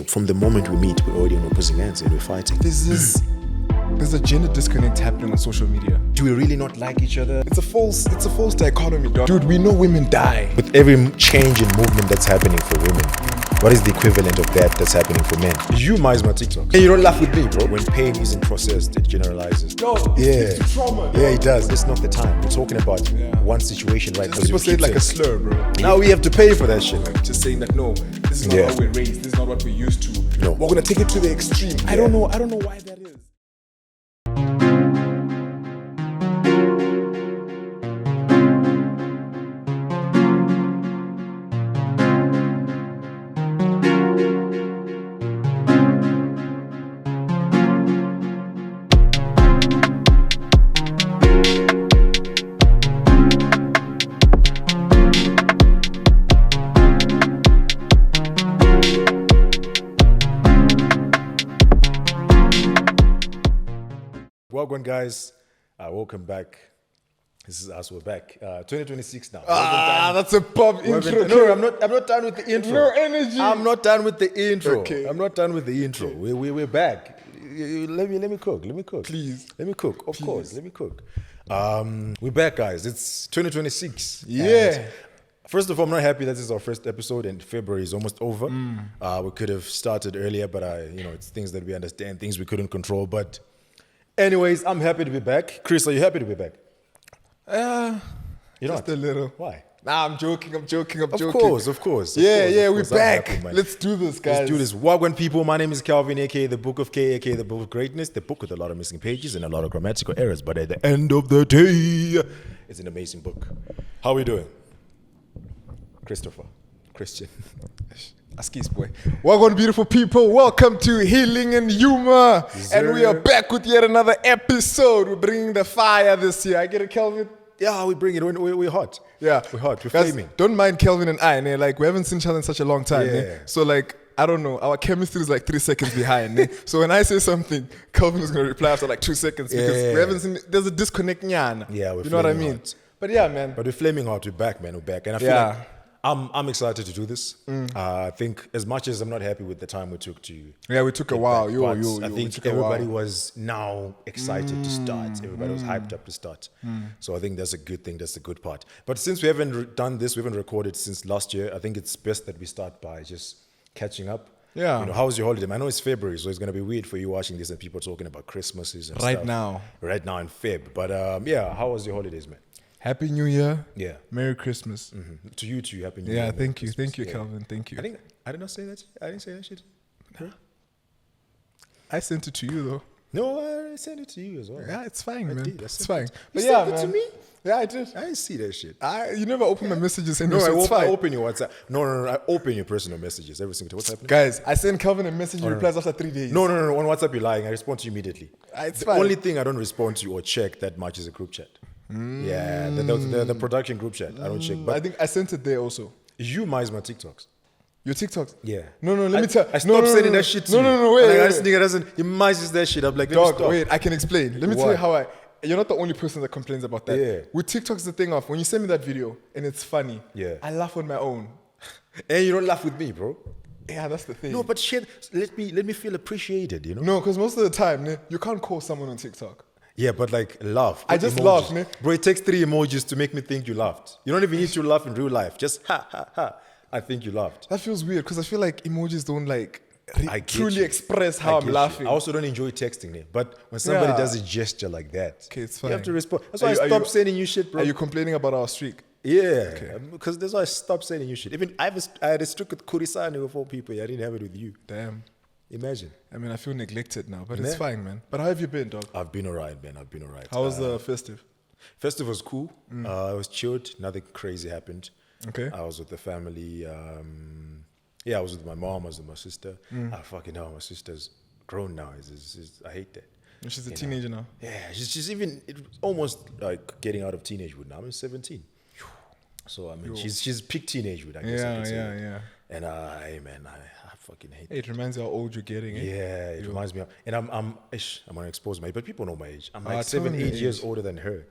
So from the moment we meet, we're already on opposing ends and we're fighting. There's a gender disconnect happening on social media. Do we really not like each other? It's a false dichotomy, dog. Dude, we know women die. With every change in movement that's happening for women, what is the equivalent of that's happening for men? You mize my TikTok. Hey, you don't laugh with me, bro. When pain isn't processed, it generalizes. Dog, it's trauma, dog. Yeah, it does. It's not the time. We're talking about one situation, right? People say it like a slur, bro. Now we have to pay for that shit. Just saying that, no, this is not how we're raised. This is not what we're used to. No. We're gonna take it to the extreme. I don't know why that is. Welcome, guys. Welcome back. This is us. We're back. 2026 now. That's a pop intro. No, I'm not done with the intro. No energy. I'm not done with the intro. Okay. I'm not done with the intro. Okay. We're back. Let me cook. Please. Let me cook. Of course. Let me cook. We're back, guys. It's 2026. Yeah. First of all, I'm not happy that this is our first episode and February is almost over. We could have started earlier, but it's things that we understand, things we couldn't control. But anyways, I'm happy to be back. Chris, are you happy to be back? You're Just not? a little. Why? Nah, I'm joking. Of course. Yeah, we're I'm back. happy, man. Let's do this, guys. Let's do this. Wagwan people, my name is Calvin, aka the Book of K, aka the Book of Greatness, the book with a lot of missing pages and a lot of grammatical errors. But at the end of the day, it's an amazing book. How are we doing? Christian. Askis boy. Welcome, beautiful people. Welcome to Healing Humour. And we are back with yet another episode. We're bringing the fire this year. I get it, Kelvin? Yeah, we bring it. We're hot. Yeah. We're hot. We're Guys, flaming. don't mind Kelvin and I. Like, we haven't seen each other in such a long time. Yeah. So, like, I don't know. Our chemistry is like 3 seconds behind. So when I say something, Kelvin is going to reply after like 2 seconds because we haven't seen. There's a disconnect. Yeah, you know what I mean? Hot. But yeah, man. But we're flaming hot. We're back, man. We're back. And I feel like I'm excited to do this. I think as much as I'm not happy with the time we took to... Yeah, we took a while. I think everybody was now excited to start. Everybody was hyped up to start. So I think that's a good thing. That's the good part. But since we haven't done this, we haven't recorded since last year, I think it's best that we start by just catching up. Yeah. How was your holiday? I know it's February, so it's going to be weird for you watching this and people talking about Christmases and stuff. Right now in Feb. But how was your holidays, man? Happy New Year. Yeah. Merry Christmas. To you too. Happy New Year. Yeah, thank you. Thank you, Calvin. Thank you. I did not say that. I didn't say that shit. No. I sent it to you, though. No, I sent it to you as well. Yeah, it's fine, man. It's fine. But yeah, sent it to me? Yeah, I did. I didn't see that shit. You never open my messages and I open your WhatsApp. No, I open your personal messages every single time. What's happening? Guys, I send Calvin a message, he replies after 3 days. No. On WhatsApp, you're lying. I respond to you immediately. It's the fine. only thing I don't respond to or check that much is a group chat. Yeah, the production group chat. I don't check. But I think I sent it there also. You mize my TikToks. Your TikToks? Yeah. No, let me tell. I stopped sending that shit to you. No, wait. This nigga doesn't, he mices that shit up. Like, let me Dog, stop. wait, I can explain. Let me tell you how you're not the only person that complains about that. Yeah. With TikTok's the thing of, when you send me that video and it's funny, yeah, I laugh on my own. And you don't laugh with me, bro. Yeah, that's the thing. No, but shit, let me feel appreciated, you know? No, because most of the time, you can't call someone on TikTok. Yeah, but like laugh. I just emojis. laugh, Bro, it takes 3 emojis to make me think you laughed. You don't even need to laugh in real life. Just ha. I think you laughed. That feels weird because I feel like emojis don't truly you. express how I'm laughing. I also don't enjoy texting it, but when somebody does a gesture like that, okay, it's fine. You have to respond. That's why I stopped sending you shit, bro. Are you complaining about our streak? Yeah, because that's why I stopped sending you shit. Even I had a streak with Kurisani with 4 people. I didn't have it with you. Damn. Imagine. I mean, I feel neglected now, but it's fine, man. But how have you been, dog? I've been alright, man. How was the festive? Festive was cool. It was chilled. Nothing crazy happened. Okay. I was with the family. I was with my mom. I was with my sister. Fucking hell, my sister's grown now. I hate that. She's a teenager now. Yeah, she's even almost like getting out of teenagehood now. I'm 17. So I mean, she's peak teenagehood. I guess. Yeah. And I fucking hate it. It reminds you how old you're getting. Yeah, it reminds me of, and I'm gonna expose my age, but people know my age. I'm like 8 years older than her.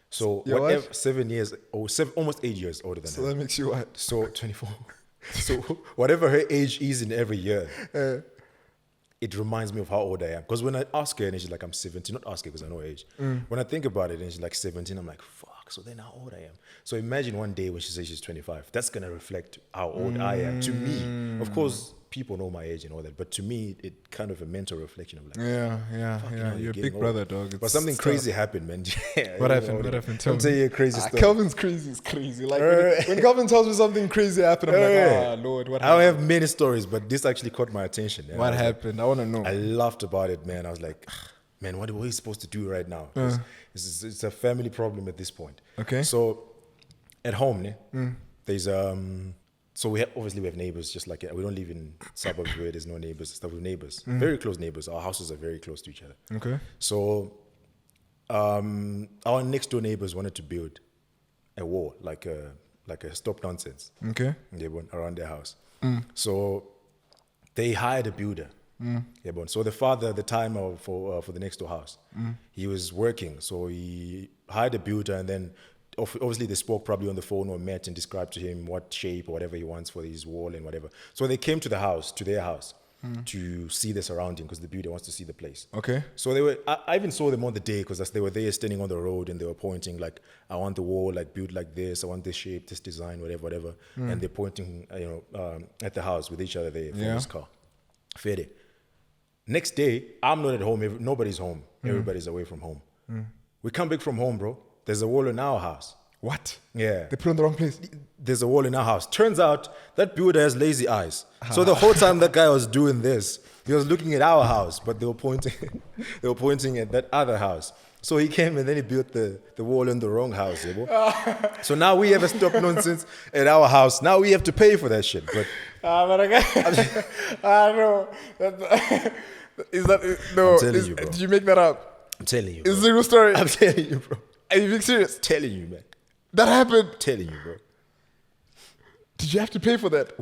So whatever, 7 years or almost 8 years older than her. So that makes you what? So 24. So whatever her age is in every year, it reminds me of how old I am. Because when I ask her and she's like, I'm 17, not ask her because I know her age. When I think about it and she's like 17, I'm like, fuck, so then how old I am. So imagine one day when she says she's 25, that's going to reflect how old I am to me. Of course, people know my age and all that, but to me, it kind of a mental reflection of like, Yeah. You're a big brother, dog. But something crazy happened, man. What happened? What happened? Tell I'll tell me. you a crazy story. Kelvin's crazy is crazy. Like when Kelvin tells me something crazy happened, I'm like, Lord, what I happened? have many stories, but this actually caught my attention. And What I was like, happened? I want to know. I laughed about it, man. I was like, man, what are we supposed to do right now? 'Cause it's a family problem at this point. Okay. So at home, there's so obviously we have neighbors, just like we don't live in suburbs where there's no neighbors and stuff. With neighbors, very close neighbors. Our houses are very close to each other. Okay. So our next door neighbors wanted to build a wall, like a stop nonsense. Okay. They went around their house. So they hired a builder. So the father at the time for the next door house, he was working. So he hired a builder, and then obviously they spoke probably on the phone or met and described to him what shape or whatever he wants for his wall and whatever. So they came to their house, to see the surrounding because the builder wants to see the place. Okay. So they were. I even saw them on the day because they were there standing on the road and they were pointing like, I want the wall like built like this. I want this shape, this design, whatever. And they're pointing, at the house with each other there from his car. Fair day. Next day, I'm not at home. Nobody's home. Everybody's away from home. We come back from home, bro. There's a wall in our house. What? Yeah. They put it in the wrong place. There's a wall in our house. Turns out that builder has lazy eyes. So the whole time that guy was doing this, he was looking at our house, but they were pointing at that other house. So he came and then he built the wall in the wrong house. So now we have a stop nonsense at our house. Now we have to pay for that shit. But But okay. No. Is that no? I'm telling you, bro. Did you make that up? I'm telling you, It's a bro. real story. I'm telling you, bro. Are you being serious? Telling you, man. That happened. Telling you, bro. Did you have to pay for that?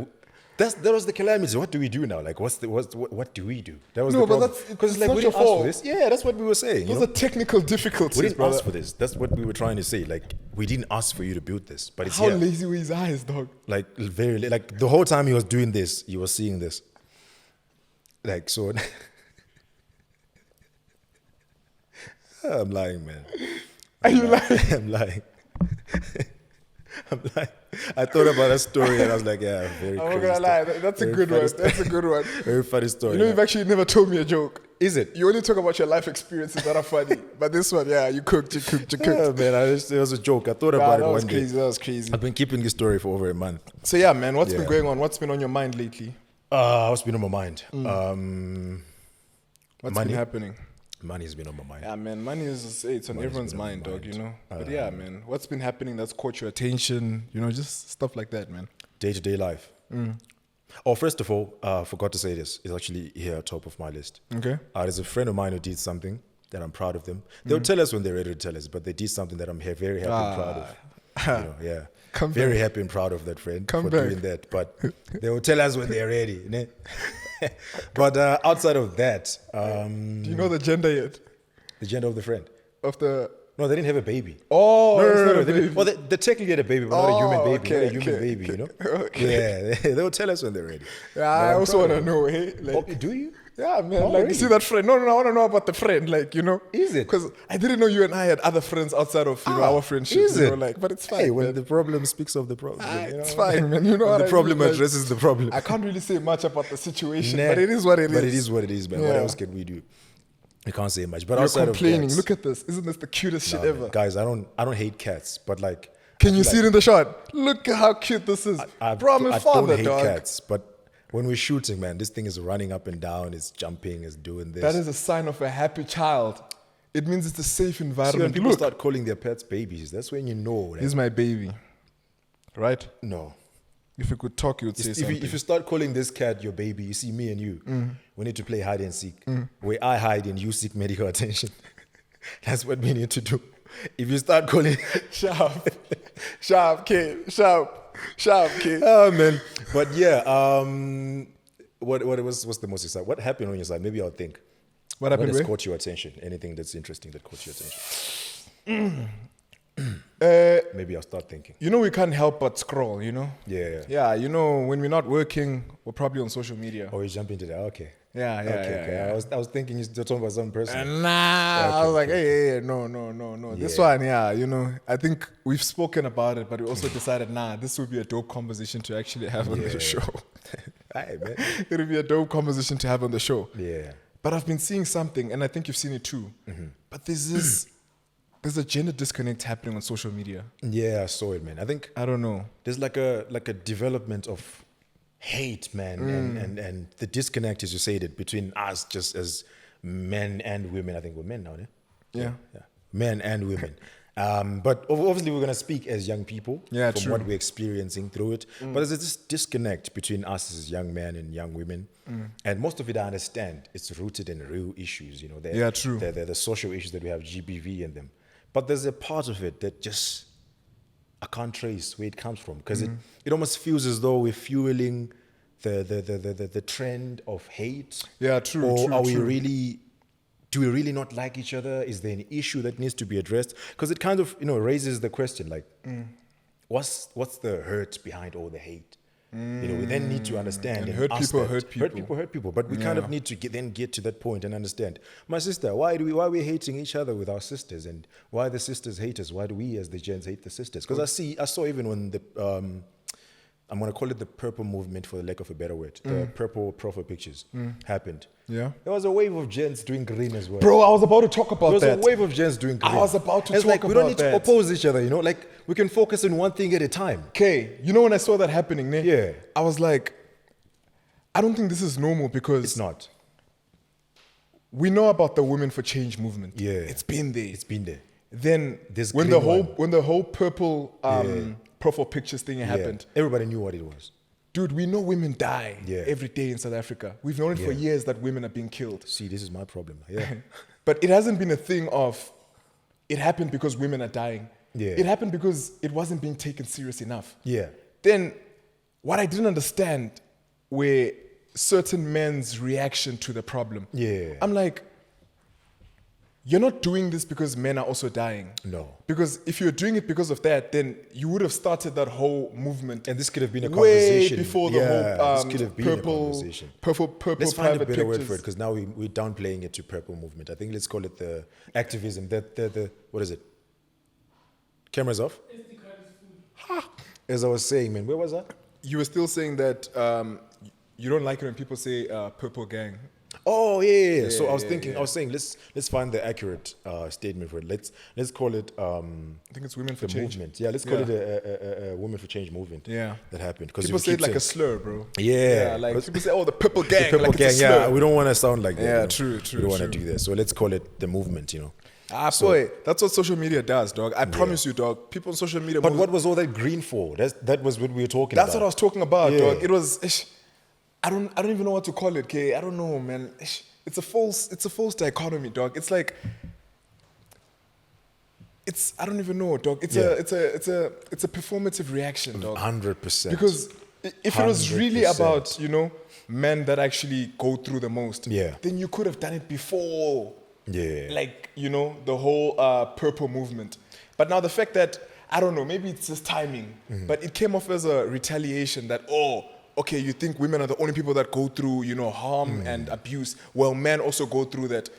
That was the calamity. What do we do now? Like, what do we do? That was No, the but problem. that's- Because it's like not we your didn't ask for fault. this. Yeah, that's what we were saying. Those are technical difficulties, We didn't brother. ask for this. That's what we were trying to say. Like, we didn't ask for you to build this, but it's How here. lazy were his eyes, dog? Like like the whole time he was doing this, he was seeing this. Like so. I'm lying, man. Are you lying? I'm lying. I'm lying. I thought about that story and I was like, yeah, very. I'm not crazy gonna lie. story. That's a Very good funny one. story. That's a good one. Very funny story. You know, yeah. you've actually never told me a joke. Is it? You only talk about your life experiences that are funny. But this one, yeah, you cooked. Yeah, man, it was a joke. I thought Wow, about it that was one day. crazy. That was crazy. I've been keeping this story for over a month. So yeah, man, what's been Yeah. going on? What's been on your mind lately? What's been on my mind? What's Money. been happening? Money's been on my mind. Yeah, man, money it's on everyone's been on mind, my dog. mind. You know. But yeah, man, what's been happening that's caught your attention? You know, just stuff like that, man. Day-to-day life. Oh, first of all, I forgot to say this. It's actually here at top of my list. Okay. There's a friend of mine who did something that I'm proud of them. They'll tell us when they're ready to tell us, but they did something that I'm very happy and proud of. You know, yeah. Come very back. happy and proud of that friend Come for back. doing that. But they will tell us when they're ready. Ne? But outside of that, Do you know the gender yet the gender of the friend. of the? No, they didn't have a baby. Oh, No, it's no, not no. a baby. Well, they technically had a baby, but not a human Oh, baby. okay, Not a human okay, baby, you know? okay. Yeah, they'll tell us when they're ready. Yeah, But I I'm also proud want of to them. know. Hey, like, Oh, do you? yeah, man. Oh, like, you really? see that friend? No, I want to know about the friend. Like, you know, Is it? Because I didn't know you and I had other friends outside of our friendship. Is you it? know, like, but it's fine. Hey, when man. the problem speaks of the problem. It's fine, man. You know When what the I problem mean? Like, addresses the problem. I can't really say much about the situation, Nah. but it is what it is. But it is what it is, man. What Yeah. else can we do? We can't say much. But You're outside complaining. of that, Look at this. Isn't this the cutest shit nah, ever? man, guys, I don't hate cats, but like, Can you see it in the shot? Look at how cute this is. Bro, I'm a I father, don't hate dog. cats, but when we're shooting, man, this thing is running up and down, it's jumping, it's doing this. That is a sign of a happy child. It means it's a safe See, when environment. people Look, start calling their pets babies, that's when you know. he's my baby. Right? No. If you could talk, you would say something. If you start calling this cat your baby, you see me and you, we need to play hide and seek, where I hide and you seek medical attention. That's what we need to do. If you start calling, Sharp, kid. Sharp, kid. oh man, but yeah, what's the most exciting? What happened on your side? Maybe I'll think. What happened, has Ray? caught your attention? Anything that's interesting that caught your attention? Maybe I'll start thinking. You know, we can't help but scroll, you know? Yeah. Yeah, you know, when we're not working, we're probably on social media. Or you jump into that. Okay. Yeah. I was thinking you're talking about something personal. I was like, hey, no. This Yeah. one, yeah, you know, I think we've spoken about it, but we also decided, this would be a dope conversation to actually have on the show. Aye, man. It would be a dope conversation to have on the show. Yeah. But I've been seeing something, and I think you've seen it too. But there's a gender disconnect happening on social media. Yeah, I saw it, man. I think I don't know. there's like a development of hate, man, and the disconnect, as you said it, between us just as men and women. I think we're men now, yeah? Yeah. Men and women. But obviously we're going to speak as young people Yeah, from true. what we're experiencing through it. But there's this disconnect between us as young men and young women. And most of it, I understand, it's rooted in real issues, you know. Yeah, true. They're the social issues that we have GBV in them. But there's a part of it that just I can't trace where it comes from, because it almost feels as though we're fueling the trend of hate. Yeah, true. Or true, are we true. really? Do we really not like each other? Is there an issue that needs to be addressed? Because it kind of raises the question like, what's the hurt behind all the hate? We then need to understand And hurt us people that hurt people. hurt people. But we kind of need to get to that point and understand. My sister, why are we hating each other with our sisters, and why the sisters hate us? Why do we as the gens hate the sisters? Because I saw even when the I'm gonna call it the purple movement, for the lack of a better word, the purple profile pictures happened. Yeah. There was a wave of gents doing green as well. Bro, I was about to talk about There that. was a wave of gents doing green. I was about to It's talk like, we don't about need to that. oppose each other, like we can focus on one thing at a time. Okay, you know when I saw that happening, ne? Yeah. I was like, I don't think this is normal because It's not. we know about the Women for Change movement. Yeah. It's been there. It's been there. Then This when green the whole purple profile pictures thing happened, Yeah. Everybody knew what it was. dude, we know women die Yeah. every day in South Africa. We've known it for Yeah. years that women are being killed. See, this is my problem. Yeah. But it hasn't been a thing of it happened because women are dying. Yeah. It happened because it wasn't being taken serious enough. Yeah. Then what I didn't understand were certain men's reaction to the problem. Yeah. I'm like, you're not doing this because men are also dying. No. Because if you're doing it because of that, then you would have started that whole movement. And this could have been a way conversation. before the Yeah, whole this could have been a conversation. purple Let's find a private better word pictures. for it, because now we're downplaying it to purple movement. I think let's call it the activism. The what is it? Cameras off? As I was saying, man, where was that? You were still saying that you don't like it when people say purple gang. Oh yeah. So I was yeah, thinking, yeah. I was saying, let's find the accurate statement for it. Let's call it I think it's Women for the Change. movement. Yeah, let's call Yeah. it a Women for Change movement. Yeah. that happened. Because People say it like a slur, bro. Yeah. like 'Cause- people say, oh, the purple gang. the purple like gang. it's a slur. Yeah, we don't want to sound like that. Yeah, you know? true, We don't want to true. do that. So let's call it the movement. Boy, that's what social media does, dog. I promise you, dog. People on social media. But what was all that green for? That was what we were talking That's about. what I was talking about, Yeah. dog. It was. I don't even know what to call it. Okay, I don't know, man. It's a false dichotomy, dog. It's like. I don't even know, dog. It's Yeah. a performative reaction, dog. 100%. Because if it was really 100%. about men that actually go through the most, Yeah. then you could have done it before. Yeah. Like, the whole purple movement. But now the fact that, I don't know, maybe it's just timing, but it came off as a retaliation that, okay, you think women are the only people that go through, harm and abuse. Well, men also go through that.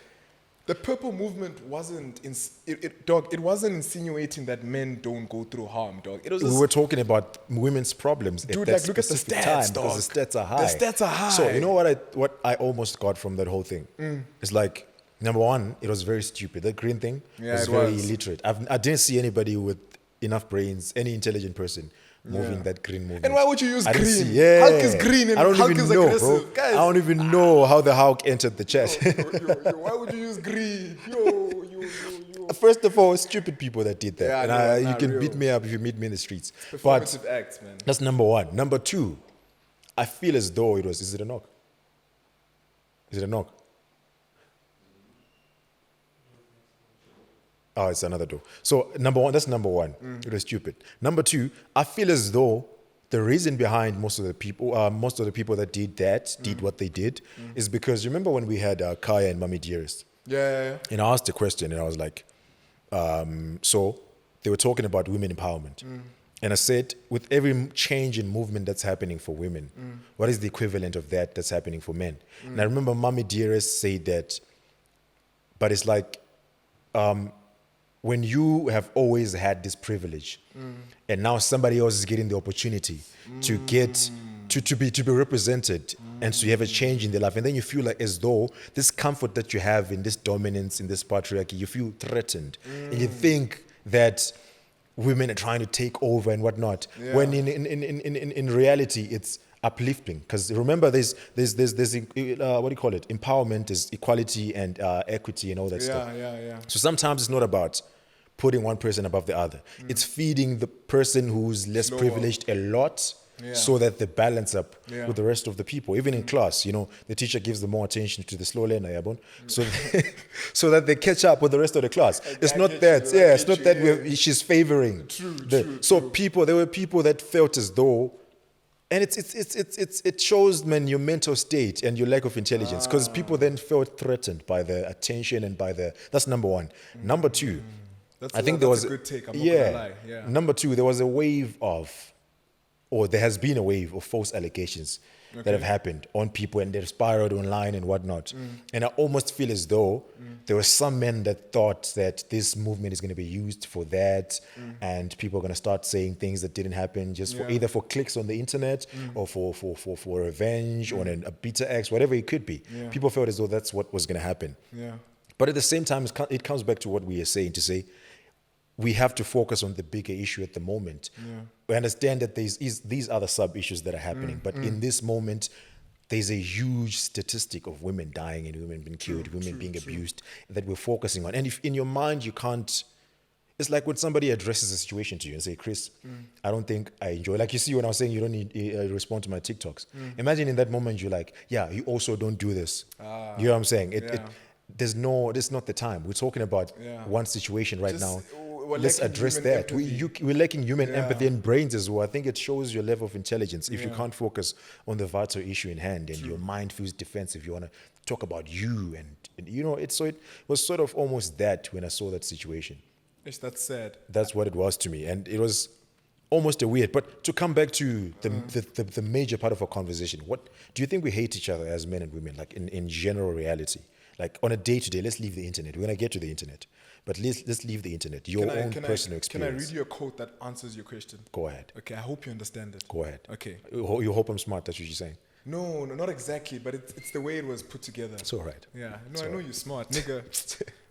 The purple movement wasn't, it wasn't insinuating that men don't go through harm, dog. It was We just, were talking about women's problems Dude, at that like, look at the specific stats, time, dog. because the stats are high. The stats are high. So you know what I almost got from that whole thing? It's like, number one, it was very stupid. That green thing Yeah, was it very was. illiterate. I didn't see anybody with enough brains, any intelligent person moving that green movement. And why would you use I didn't green? see- yeah. Hulk is green and I don't Hulk even is know, aggressive. bro. Guys. I don't even know how the Hulk entered the chat. Why would you use green? Yo. First of all, stupid people that did that. Yeah, And no, you nah, can real. beat me up if you meet me in the streets. But Performative acts, man. that's number one. Number two, I feel as though it was. Is it a knock? Is it a knock? Oh, it's another door. So number one, that's number one. It was stupid. Number two, I feel as though the reason behind most of the people that did what they did, is because remember when we had Kaya and Mami Dearest, Yeah. and I asked the question, and I was like, so they were talking about women empowerment. And I said, with every change in movement that's happening for women, what is the equivalent of that that's happening for men? And I remember Mommy Dearest said that, but it's like, when you have always had this privilege, and now somebody else is getting the opportunity to get to be represented and to have a change in their life, and then you feel like as though this comfort that you have in this dominance, in this patriarchy, you feel threatened, and you think that women are trying to take over and whatnot. Yeah. When in reality, it's uplifting. Because remember, there's what do you call it? Empowerment is equality and equity and all that stuff. Yeah. So sometimes it's not about putting one person above the other. It's feeding the person who's less Slower. privileged a lot, so that they balance up with the rest of the people. Even in class, the teacher gives them more attention to the slow learner, Yabon, so that they catch up with the rest of the class. It's not that, it's not that she's favoring. True. There were people that felt as though, and it shows, man, your mental state and your lack of intelligence, because people then felt threatened by the attention and that's number one. Number two, That's I think that's a good take. I'm not gonna lie. Yeah. Number two, there was a wave there has been a wave of false allegations that have happened on people, and they've spiraled online and whatnot. And I almost feel as though there were some men that thought that this movement is going to be used for that, and people are going to start saying things that didn't happen just for either for clicks on the internet or for revenge or a bitter ex, whatever it could be. Yeah. People felt as though that's what was going to happen. Yeah. But at the same time, it comes back to what we are saying, to say we have to focus on the bigger issue at the moment. We understand that these other sub-issues that are happening, but in this moment, there's a huge statistic of women dying and women being killed, women being abused, that we're focusing on. And if in your mind you can't, it's like when somebody addresses a situation to you and say, Chris, I don't think I enjoy, like you see when I was saying you don't need respond to my TikToks. Imagine in that moment you're like, yeah, you also don't do this. You know what I'm saying? This is not the time. We're talking about one situation right now. Let's address that. We're lacking human empathy and brains as well. I think it shows your level of intelligence if you can't focus on the vital issue in hand, and your mind feels defensive. You want to talk about you, and it was sort of almost that when I saw that situation. That's sad. That's what it was to me, and it was almost a weird. But to come back to the major part of our conversation, what do you think we hate each other as men and women, like in general reality? Like on a day-to-day, let's leave the internet. We're going to get to the internet. But let's leave the internet. Your own personal experience. Can I read you a quote that answers your question? Go ahead. Okay, I hope you understand it. Go ahead. Okay. You hope I'm smart, that's what you're saying. No, not exactly, but it's the way it was put together. It's all right. Yeah, no, I know you're smart, nigga.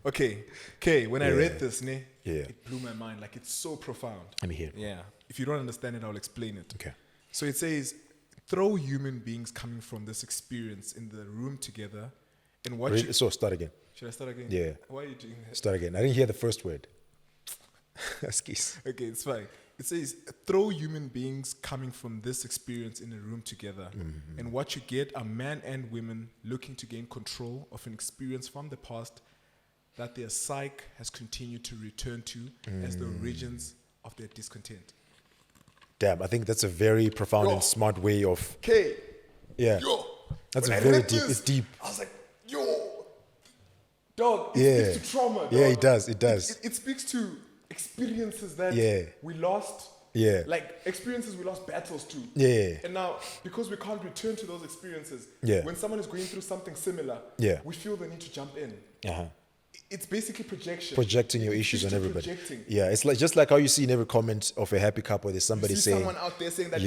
Okay, when I read this, it blew my mind. Like, it's so profound. Let me hear it. Yeah. If you don't understand it, I'll explain it. Okay. So it says, throw human beings coming from this experience in the room together and watch So start again. Should I start again? Yeah. Why are you doing that? Start again. I didn't hear the first word. Skis. Okay, it's fine. It says, throw human beings coming from this experience in a room together. And what you get are men and women looking to gain control of an experience from the past that their psyche has continued to return to as the origins of their discontent. Damn, I think that's a very profound and smart way of... Okay. Yeah. Yo. That's When a I very read deep... this, It's deep. I was like, yo. Dog, it speaks to trauma, dog. Yeah, it does. It does. It speaks to experiences that we lost. Yeah. Like experiences we lost battles to. Yeah. And now, because we can't return to those experiences, when someone is going through something similar, we feel the need to jump in. It's basically projection. Projecting your issues on everybody. Projecting. Yeah, it's like just like how you see in every comment of a happy couple, there's somebody You see saying, someone out there saying that,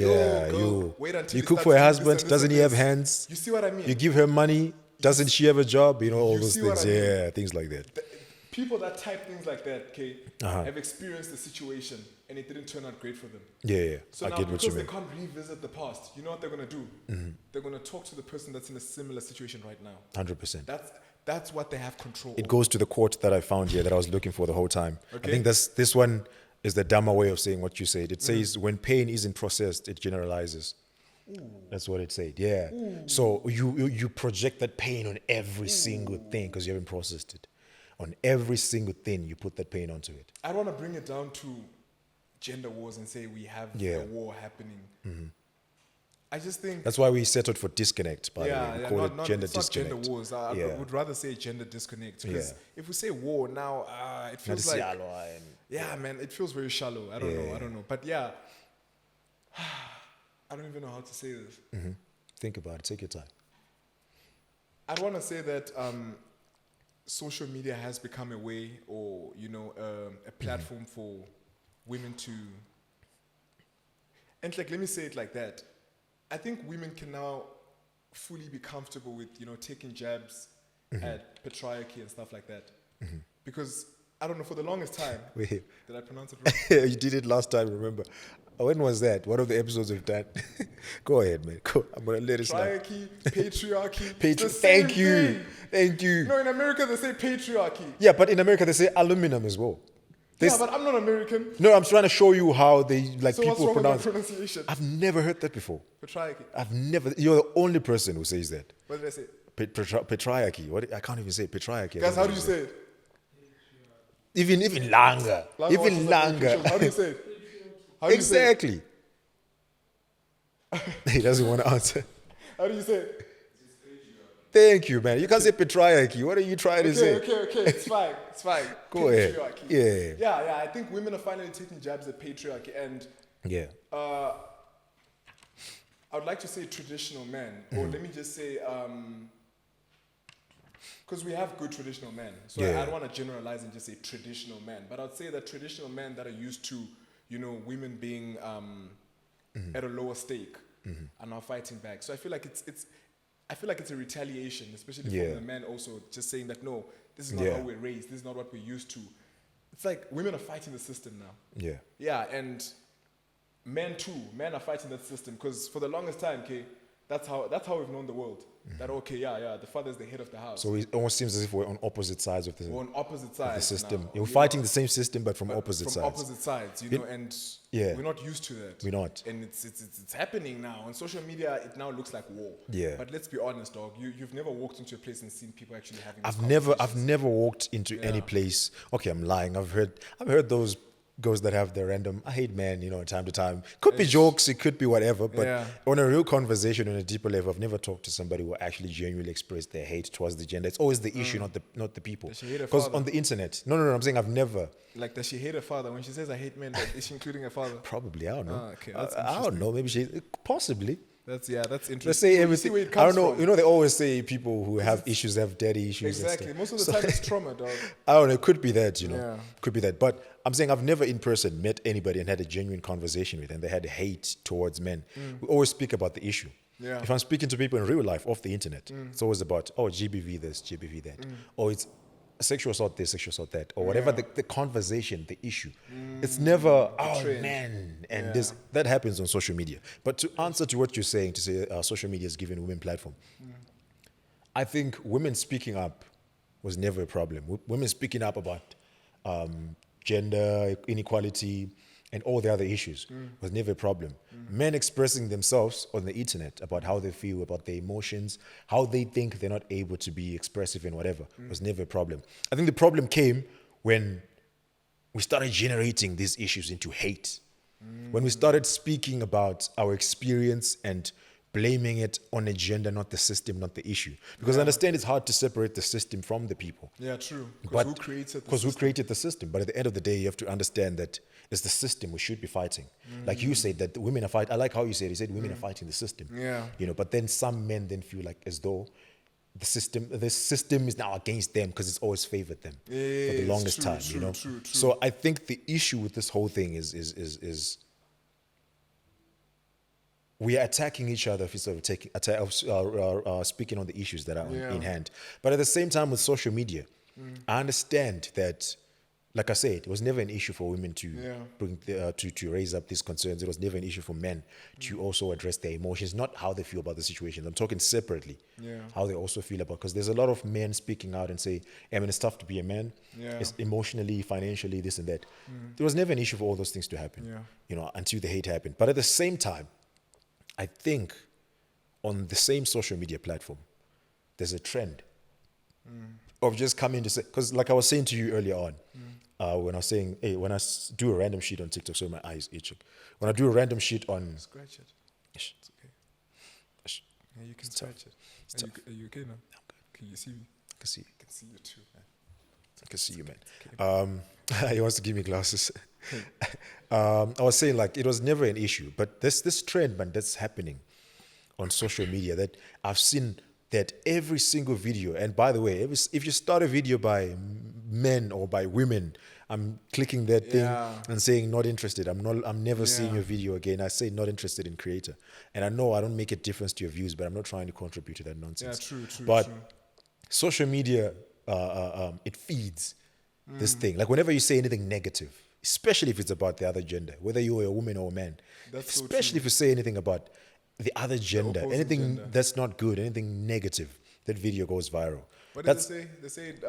wait until you he cook starts for your doing husband, this and doesn't this he and have this. hands? You see what I mean? You give her money, doesn't she have a job? All You those see things. what I mean? Yeah, things like that. People that type things like that, have experienced the situation and it didn't turn out great for them. Yeah. So I now, get what you because mean. they can't revisit the past, you know what they're going to do? They're going to talk to the person that's in a similar situation right now. 100%. That's what they have control It goes to the quote that I found here that I was looking for the whole time. Okay. I think this one is the dumber way of saying what you said. It says, when pain isn't processed, it generalizes. Ooh. That's what it said. Yeah. Ooh. So you project that pain on every single thing because you haven't processed it. On every single thing, you put that pain onto it. I don't want to bring it down to gender wars and say we have a war happening. I just think... That's why we settled for disconnect, by the way. We call it gender it's disconnect. Not gender wars. I would rather say gender disconnect. Because if we say war now, it feels like... Yeah, man, it feels very shallow. I don't know. But yeah, I don't even know how to say this. Think about it. Take your time. I'd want to say that social media has become a way, or a platform for women to. And like, let me say it like that. I think women can now fully be comfortable with taking jabs at patriarchy and stuff like that, because I don't know, for the longest time. Wait. Did I pronounce it wrong? You did it last time, remember? When was that? One of the episodes we've done. Go ahead, man. Go. I'm going to let it slide. Patriarchy, patriarchy. the same Thank you. thing. Thank you. No, in America they say patriarchy. Yeah, but in America they say aluminum as well. Yeah, but I'm not American. No, I'm trying to show you how they like So people what's wrong pronounce. with my pronunciation? I've never heard that before. Patriarchy. I've never. You're the only person who says that. What did I say? Patriarchy. What? I can't even say patriarchy. Guys, how do you say it? Even longer. Even longer. How do you say it? How do you say it? Exactly. He doesn't want to answer. How do you say it? Thank you, man. You can't say patriarchy. What are you trying to say? Okay. It's fine. Go ahead. Patriarchy. Yeah. I think women are finally taking jabs at patriarchy, and Yeah. I would like to say traditional men, or let me just say, because we have good traditional men. So Yeah. I don't want to generalize and just say traditional men, but I'd say that traditional men that are used to, women being at a lower stake are now fighting back. So I feel like it's a retaliation, especially Yeah. from the men also, just saying that no, this is not Yeah. how we're raised, this is not what we're used to. It's like women are fighting the system now. Yeah. Yeah, and men too. Men are fighting that system, because for the longest time, okay, that's how we've known the world. That the father's the head of the house. So it almost seems as if we're on opposite sides of the, We're on opposite sides. the system. now, You're fighting the same system, but from opposite from sides. opposite sides, and Yeah. we're not used to that. We're not. And it's happening now. On social media, it now looks like war. Yeah. But let's be honest, dog. You've never walked into a place and seen people actually having. I've these never conversations. walked into any place. Okay, I'm lying. I've heard those girls that have the random I hate men, time to time. Could be jokes, it could be whatever, but Yeah. on a real conversation on a deeper level, I've never talked to somebody who actually genuinely expressed their hate towards the gender. It's always the issue, not the people. Does she hate her Because father? on the internet. No, I'm saying I've never. Like, does she hate her father? When she says I hate men, like, is she including her father? Probably, I don't know. Ah, okay, that's I don't know. Maybe possibly. That's interesting. Let's say So you everything. see where it I comes don't know. from. They always say people who have issues have daddy issues. and Exactly. stuff. Most of the time it's trauma, dog. I don't know. It could be that, Yeah. Could be that. But I'm saying I've never in person met anybody and had a genuine conversation with them. They had hate towards men. We always speak about the issue. Yeah. If I'm speaking to people in real life off the internet, it's always about, GBV this, GBV that. Or it's sexual assault this, sexual assault that. Or whatever the conversation, the issue. It's never, trend. man. And that happens on social media. But to answer to what you're saying, to say social media is giving women platform, I think women speaking up was never a problem. Women speaking up about gender inequality and all the other issues was never a problem. Men expressing themselves on the internet about how they feel, about their emotions, how they think they're not able to be expressive and whatever was never a problem. I think the problem came when we started generating these issues into hate. When we started speaking about our experience and blaming it on a gender, not the system, not the issue. Because I understand it's hard to separate the system from the people. Yeah, true. But Because who created the Because who created the system? But at the end of the day, you have to understand that it's the system we should be fighting. Like you said, that the women are fighting. I like how you said. You said women are fighting the system. Yeah. But then some men then feel like as though the system is now against them because it's always favored them for the Yes, longest true, time. true. So I think the issue with this whole thing is we are attacking each other instead of speaking on the issues that are in hand. But at the same time, with social media, I understand that, like I said, it was never an issue for women to bring to raise up these concerns. It was never an issue for men to also address their emotions, not how they feel about the situation. I'm talking separately, how they also feel about. Because there's a lot of men speaking out and say, "I mean, it's tough to be a man. It's emotionally, financially, this and that." There was never an issue for all those things to happen, until the hate happened. But at the same time, I think on the same social media platform, there's a trend of just coming to say, because like I was saying to you earlier on, when I was saying, hey, when I do a random shit on TikTok, sorry, my eyes itching. When I do a random shit on... Scratch it. It's okay. Yeah, you can scratch it. Are you okay now? I'm good. Can you see me? I can see. I can see you too, man. I can see you, man. He wants to give me glasses. I was saying, like, it was never an issue, but this trend, man, that's happening on social media that I've seen that every single video, and by the way, if you start a video by men or by women, I'm clicking that thing and saying not interested. I'm never seeing your video again. I say not interested in creator. And I know I don't make a difference to your views, but I'm not trying to contribute to that nonsense. Yeah, true. But social media, it feeds this thing. Like whenever you say anything negative, especially if it's about the other gender, whether you're a woman or a man, especially if you say anything about the other gender, anything that's not good, anything negative, that video goes viral. What did they say? They said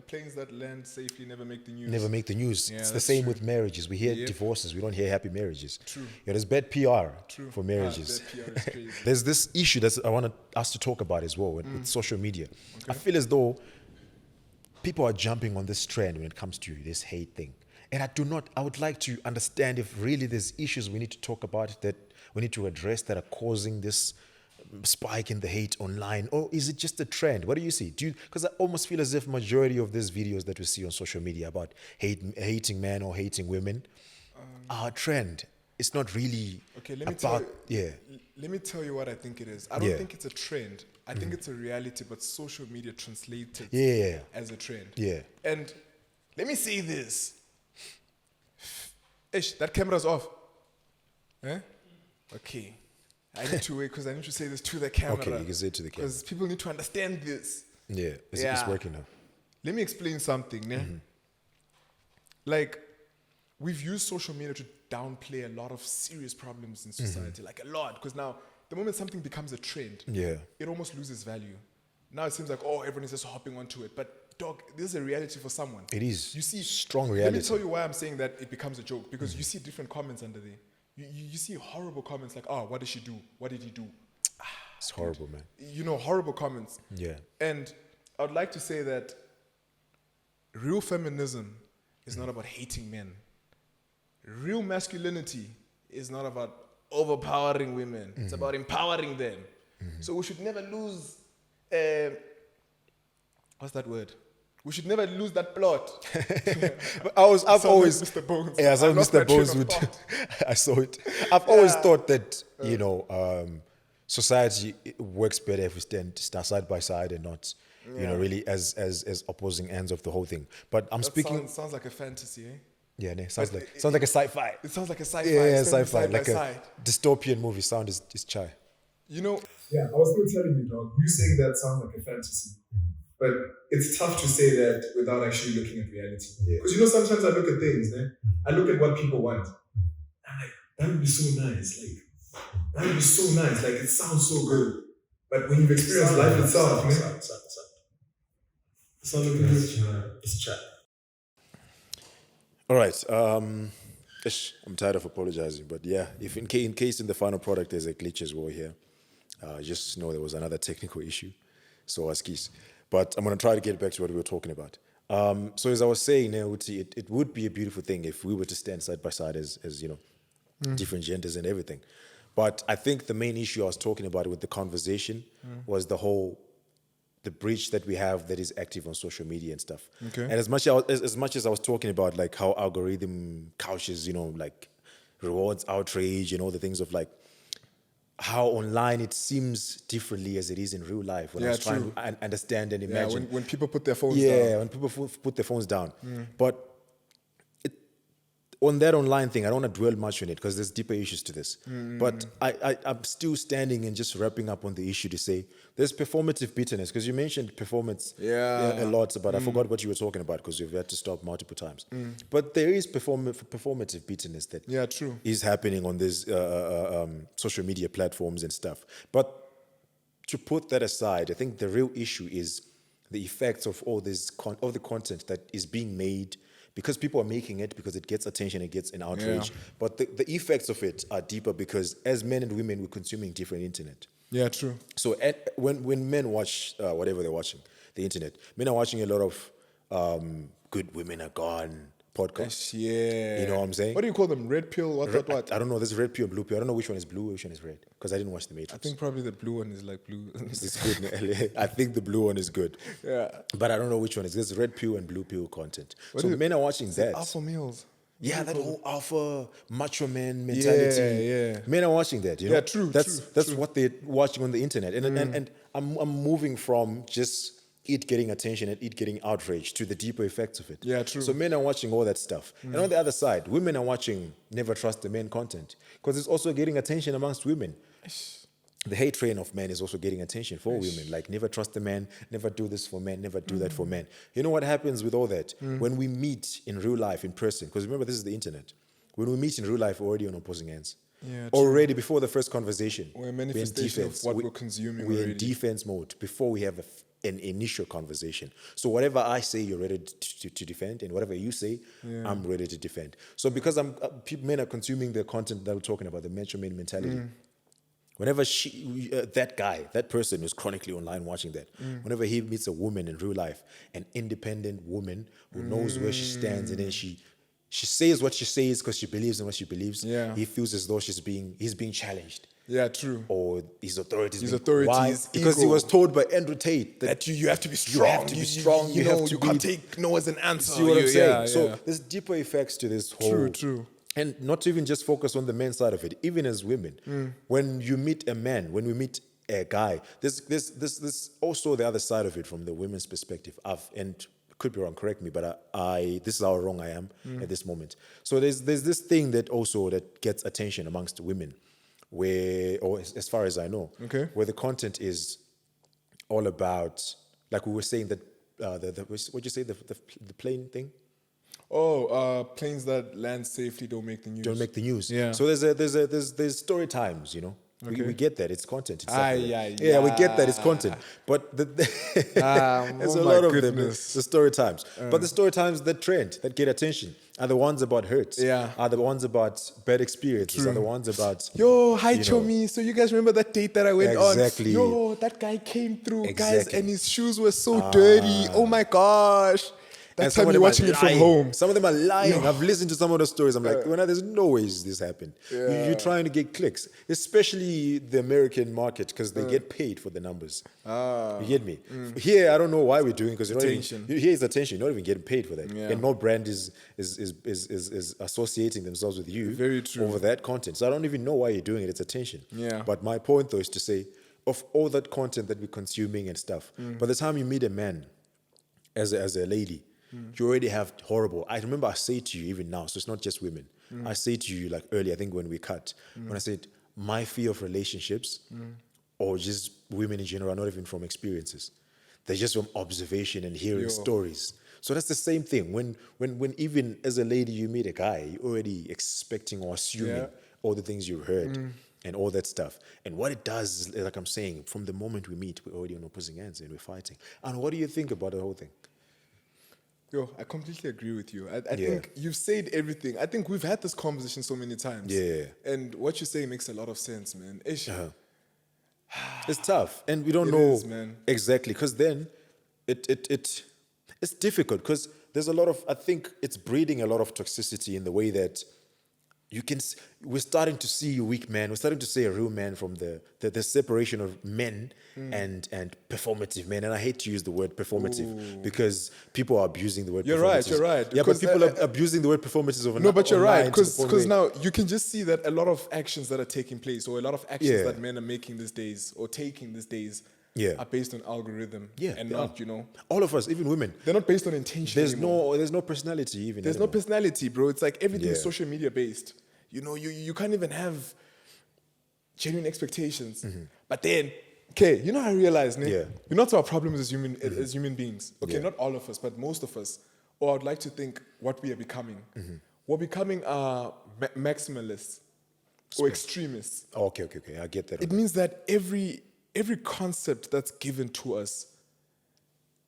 planes that land safely never make the news. Never make the news. Yeah, it's the same true. with marriages. We hear divorces. We don't hear happy marriages. True. Yeah, there's bad PR for marriages. Bad PR is crazy. There's this issue that I want us to talk about as well with social media. I feel as though people are jumping on this trend when it comes to this hate thing. And I would like to understand if really there's issues we need to talk about, that we need to address, that are causing this spike in the hate online, or is it just a trend? What do you see? Because I almost feel as if majority of these videos that we see on social media about hating men or hating women are a trend. It's not really let me tell you what I think it is. I don't think it's a trend. I think it's a reality, but social media translated as a trend. Yeah. And let me say this. Ish, that camera's off. Eh? Okay. I need to wait because I need to say this to the camera. Okay, you can say it to the camera. Because people need to understand this. Yeah, it's working now. Let me explain something. Like, we've used social media to downplay a lot of serious problems in society. Like, a lot. Because now, the moment something becomes a trend, it almost loses value. Now it seems like, everyone is just hopping onto it. But, dog, this is a reality for someone. It is. You see, strong reality. Let me tell you why I'm saying that it becomes a joke. Because you see different comments under there. You see horrible comments like, what did she do? What did he do? It's horrible, man. You know, horrible comments. Yeah. And I would like to say that real feminism is not about hating men. Real masculinity is not about overpowering women. It's about empowering them. So we should never lose, what's that word? We should never lose that plot. I've always, Mr. Bones. Yeah, I saw Mr. Bones would. I saw it. I've always thought that society works better if we stand side by side and not, really as opposing ends of the whole thing. But I'm speaking. Sounds like a fantasy, eh? Yeah, sounds like a sci-fi. It sounds like a sci-fi. Yeah, sci-fi, like a side. dystopian movie. Sound is chai. You know. Yeah, I was still telling you, dog. You saying that sounds like a fantasy. But it's tough to say that without actually looking at reality. Because sometimes I look at things, I look at what people want. I'm like, that would be so nice. Like, that would be so nice. Like, it sounds so good. But when you've experienced life itself, it's not looking good. It's chat. All right. I'm tired of apologizing, but yeah, if in case in the final product there's a glitch as well here, just know there was another technical issue. So askis. But I'm going to try to get back to what we were talking about. So as I was saying, it would be a beautiful thing if we were to stand side by side as different genders and everything. But I think the main issue I was talking about with the conversation was the breach that we have that is active on social media and stuff. Okay. And as much as I was talking about like how algorithm couches, like rewards outrage and all the things of like how online it seems differently as it is in real life when I was trying to understand and imagine. Yeah, when people put their phones down. Yeah, when people put their phones down. But on that online thing, I don't want to dwell much on it because there's deeper issues to this. But I'm still standing and just wrapping up on the issue to say there's performative bitterness, because you mentioned performance a lot, but I forgot what you were talking about because you've had to stop multiple times. But there is performative bitterness that is happening on these social media platforms and stuff. But to put that aside, I think the real issue is the effects of all this of the content that is being made, because people are making it because it gets attention, it gets an outrage. But the effects of it are deeper because as men and women, we're consuming different internet. Yeah, true. So when men watch whatever they're watching, the internet, men are watching a lot of good women are gone, podcast. Yeah. You know what I'm saying? What do you call them? Red pill? What? I don't know. There's red pill and blue pill. I don't know which one is blue, which one is red, because I didn't watch the Matrix. I think probably the blue one is like blue. It's good. I think the blue one is good. Yeah. But I don't know which one is. There's red pill and blue pill content. So men are watching that. Alpha males. Yeah, that whole alpha macho man mentality. Yeah. Men are watching that. You know? Yeah, true. That's what they're watching on the internet. And I'm moving from just it getting attention and it getting outrage to the deeper effects of it. Yeah, true. So men are watching all that stuff. And on the other side, women are watching never trust the men content, because it's also getting attention amongst women. The hate train of men is also getting attention for women. Like, never trust the man, never do this for men, never do that for men. You know what happens with all that? When we meet in real life, in person, because remember, this is the internet. When we meet in real life, we're already on opposing ends. Yeah, already before the first conversation. We're a manifestation of what we're consuming We're already. in defense mode before we have an initial conversation. So whatever I say, you're ready to defend, and whatever you say, I'm ready to defend. So because men are consuming the content that we're talking about, the macho man mentality. Whenever that person who's chronically online watching that, whenever he meets a woman in real life, an independent woman who knows where she stands, and then she says what she says because she believes in what she believes, he feels as though he's being challenged. Yeah, true. Or his authorities. Why? Because he was told by Andrew Tate that you have to be strong. You have to be strong. You can't take no as an answer. See what I'm saying? So there's deeper effects to this whole. True. And not to even just focus on the men's side of it, even as women. When you meet a man, when we meet a guy, there's also the other side of it from the women's perspective. And could be wrong, correct me, but this is how wrong I am at this moment. So there's this thing that gets attention amongst women, or as far as I know, where the content is all about, like we were saying, that what'd you say, the plane thing? Planes that land safely don't make the news. Don't make the news. Yeah. So there's story times, you know. Okay. We get that, it's content. It's yeah, we get that, it's content. But there's a lot of them, the story times. But the story times that trend, that get attention, are the ones about hurts. Yeah. Are the ones about bad experiences. Are the ones about Chomi. So you guys remember that date that I went on? Exactly. That guy came through, guys, and his shoes were so dirty. Oh my gosh. That's time you're watching it from home. Some of them are lying. I've listened to some of the stories. I'm like, there's no ways this happened. You're trying to get clicks, especially the American market, because they get paid for the numbers. You get me? Here, I don't know why we're doing, because here is attention. You're not even getting paid for that, and no brand is associating themselves with you. Very true. Over that content. So I don't even know why you're doing it. It's attention. Yeah. But my point though is to say, of all that content that we're consuming and stuff, by the time you meet a man, as a lady, you already have horrible. I remember I say to you even now, so it's not just women. I say to you, like earlier, I think when we cut, when I said my fear of relationships, or just women in general, are not even from experiences. They're just from observation and hearing stories. So that's the same thing. When even as a lady you meet a guy, you're already expecting or assuming all the things you've heard. And all that stuff. And what it does is, like I'm saying, from the moment we meet, we're already on opposing ends and we're fighting. And what do you think about the whole thing? I completely agree with you. I think you've said everything. I think we've had this conversation so many times. Yeah. And what you're saying makes a lot of sense, man. It's tough. And we don't know man. Exactly. Because then it's difficult, because there's a lot of, I think it's breeding a lot of toxicity in the way that we're starting to see a weak man. We're starting to see a real man from the separation of men and performative men. And I hate to use the word performative because people are abusing the word performative. You're right. Yeah, but people are abusing the word performative. No, but you're right. Because now you can just see that a lot of actions that are taking place, or a lot of actions that men are making these days or taking these days, are based on algorithm. And not, all of us, even women. They're not based on intention. There's no personality even. There's no personality, bro. It's like everything is social media based. You can't even have genuine expectations. But then, I realize, not our problems as human beings. Okay, not all of us, but most of us. Or I'd like to think what we are becoming. We're becoming maximalists or extremists. Okay. I get that. It means that every concept that's given to us,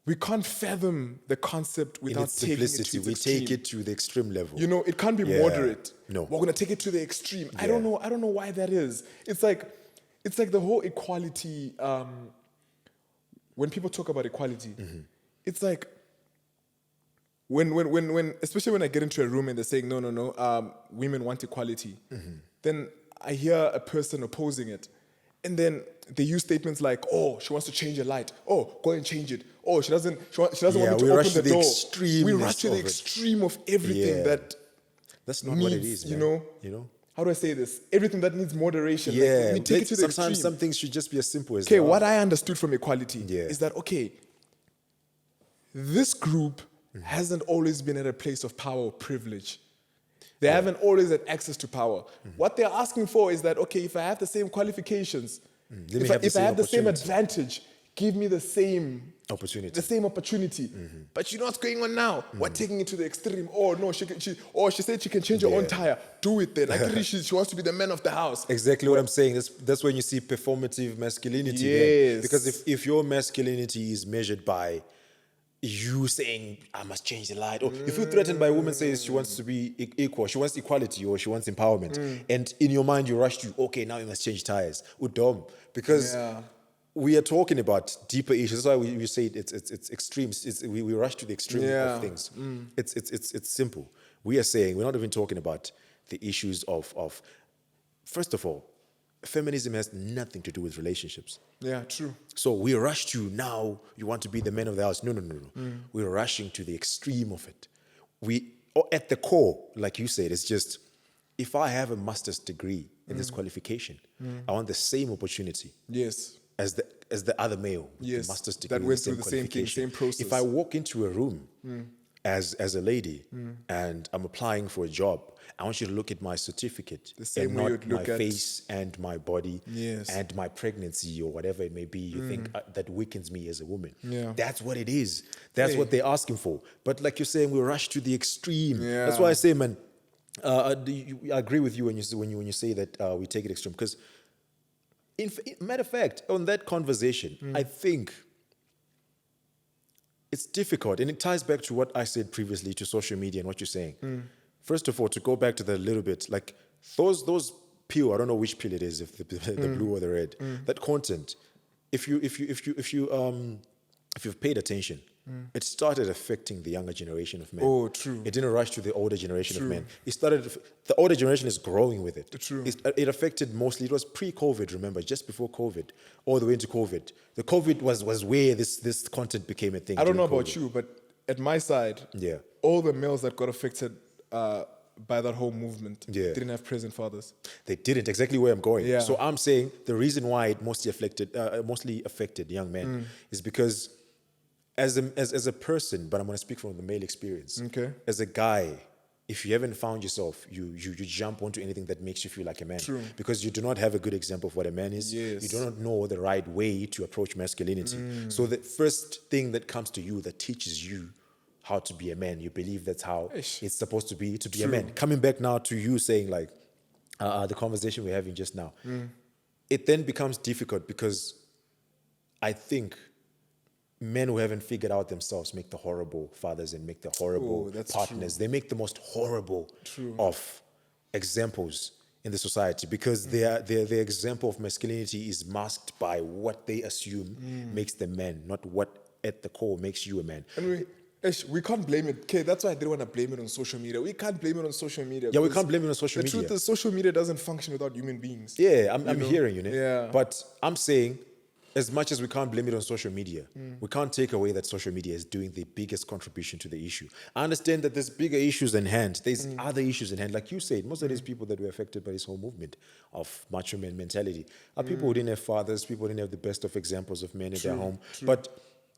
we can't fathom the concept without taking it to the extreme. We take it to the extreme level. It can't be moderate. No. We're gonna take it to the extreme. I don't know why that is. It's like the whole equality. When people talk about equality, it's like when especially when I get into a room and they're saying no, women want equality, then I hear a person opposing it, and then they use statements like, "Oh, she wants to change a light. Oh, go and change it. Oh, she doesn't want me to open the door." We rush to the extreme of everything that that's not needs, what it is, man. You know. How do I say this? Everything that needs moderation. Yeah, like, we take it to the sometimes extreme. some things should just be as simple as Okay, that. what I understood from equality is that, okay, this group hasn't always been at a place of power or privilege. They haven't always had access to power. What they're asking for is that, okay, if I have the same qualifications, if I have the same advantage, give me the same opportunity. But you know what's going on now? We're taking it to the extreme. Oh no, she said she can change her own tire. Do it then. Like really, she wants to be the man of the house. Exactly what I'm saying. That's when you see performative masculinity. Yes. Then. Because if your masculinity is measured by you saying I must change the light, or if you're threatened by a woman says she wants to be equal, she wants equality or she wants empowerment, and in your mind you rush to, okay, now you must change tires. Udom. Because we are talking about deeper issues. That's why we say it's extremes. We rush to the extreme of things. It's simple. We are saying we're not even talking about the issues of first of all, feminism has nothing to do with relationships. Yeah, true. So we rush to now you want to be the man of the house. No. We're rushing to the extreme of it. Or at the core, like you said, it's just if I have a master's degree in this qualification, I want the same opportunity. Yes. As the other male with the master's degree, that went through the same thing, same process. If I walk into a room as a lady and I'm applying for a job, I want you to look at my certificate the same and way not you'd look my at face and my body and my pregnancy or whatever it may be. You think that weakens me as a woman. Yeah. That's what it is. That's what they're asking for. But like you're saying, we rush to the extreme. Yeah. That's why I say, man, I agree with you when you say that we take it extreme. Because matter of fact, on that conversation, I think it's difficult, and it ties back to what I said previously to social media and what you're saying. First of all, to go back to that a little bit, like those pill, I don't know which pill it is, if the blue or the red, that content, if you've paid attention, it started affecting the younger generation of men. Oh, true. It didn't rush to the older generation of men. The older generation is growing with it. True. It affected mostly, it was pre-COVID, remember, just before COVID, all the way into COVID. The COVID was where this content became a thing. I don't know during about COVID. you, but at my side, all the males that got affected by that whole movement didn't have present fathers. They didn't, exactly where I'm going. Yeah. So I'm saying the reason why it mostly affected young men is because as a person, but I'm going to speak from the male experience. Okay. As a guy, if you haven't found yourself, you jump onto anything that makes you feel like a man. True. Because you do not have a good example of what a man is. Yes. You do not know the right way to approach masculinity. So the first thing that comes to you that teaches you how to be a man, you believe that's how it's supposed to be a man. Coming back now to you saying like the conversation we're having just now, it then becomes difficult because I think men who haven't figured out themselves make the horrible fathers and make the horrible partners. They make the most horrible of examples in the society because their example of masculinity is masked by what they assume makes them men, not what at the core makes you a man. And we can't blame it. Okay, that's why I didn't want to blame it on social media. We can't blame it on social media. Yeah, we can't blame it on social media. The truth is, social media doesn't function without human beings. Yeah, I'm hearing you. Yeah. But I'm saying, as much as we can't blame it on social media, we can't take away that social media is doing the biggest contribution to the issue. I understand that there's bigger issues in hand. There's other issues in hand. Like you said, most of these people that were affected by this whole movement of macho man mentality are people who didn't have fathers, people who didn't have the best of examples of men in their home. But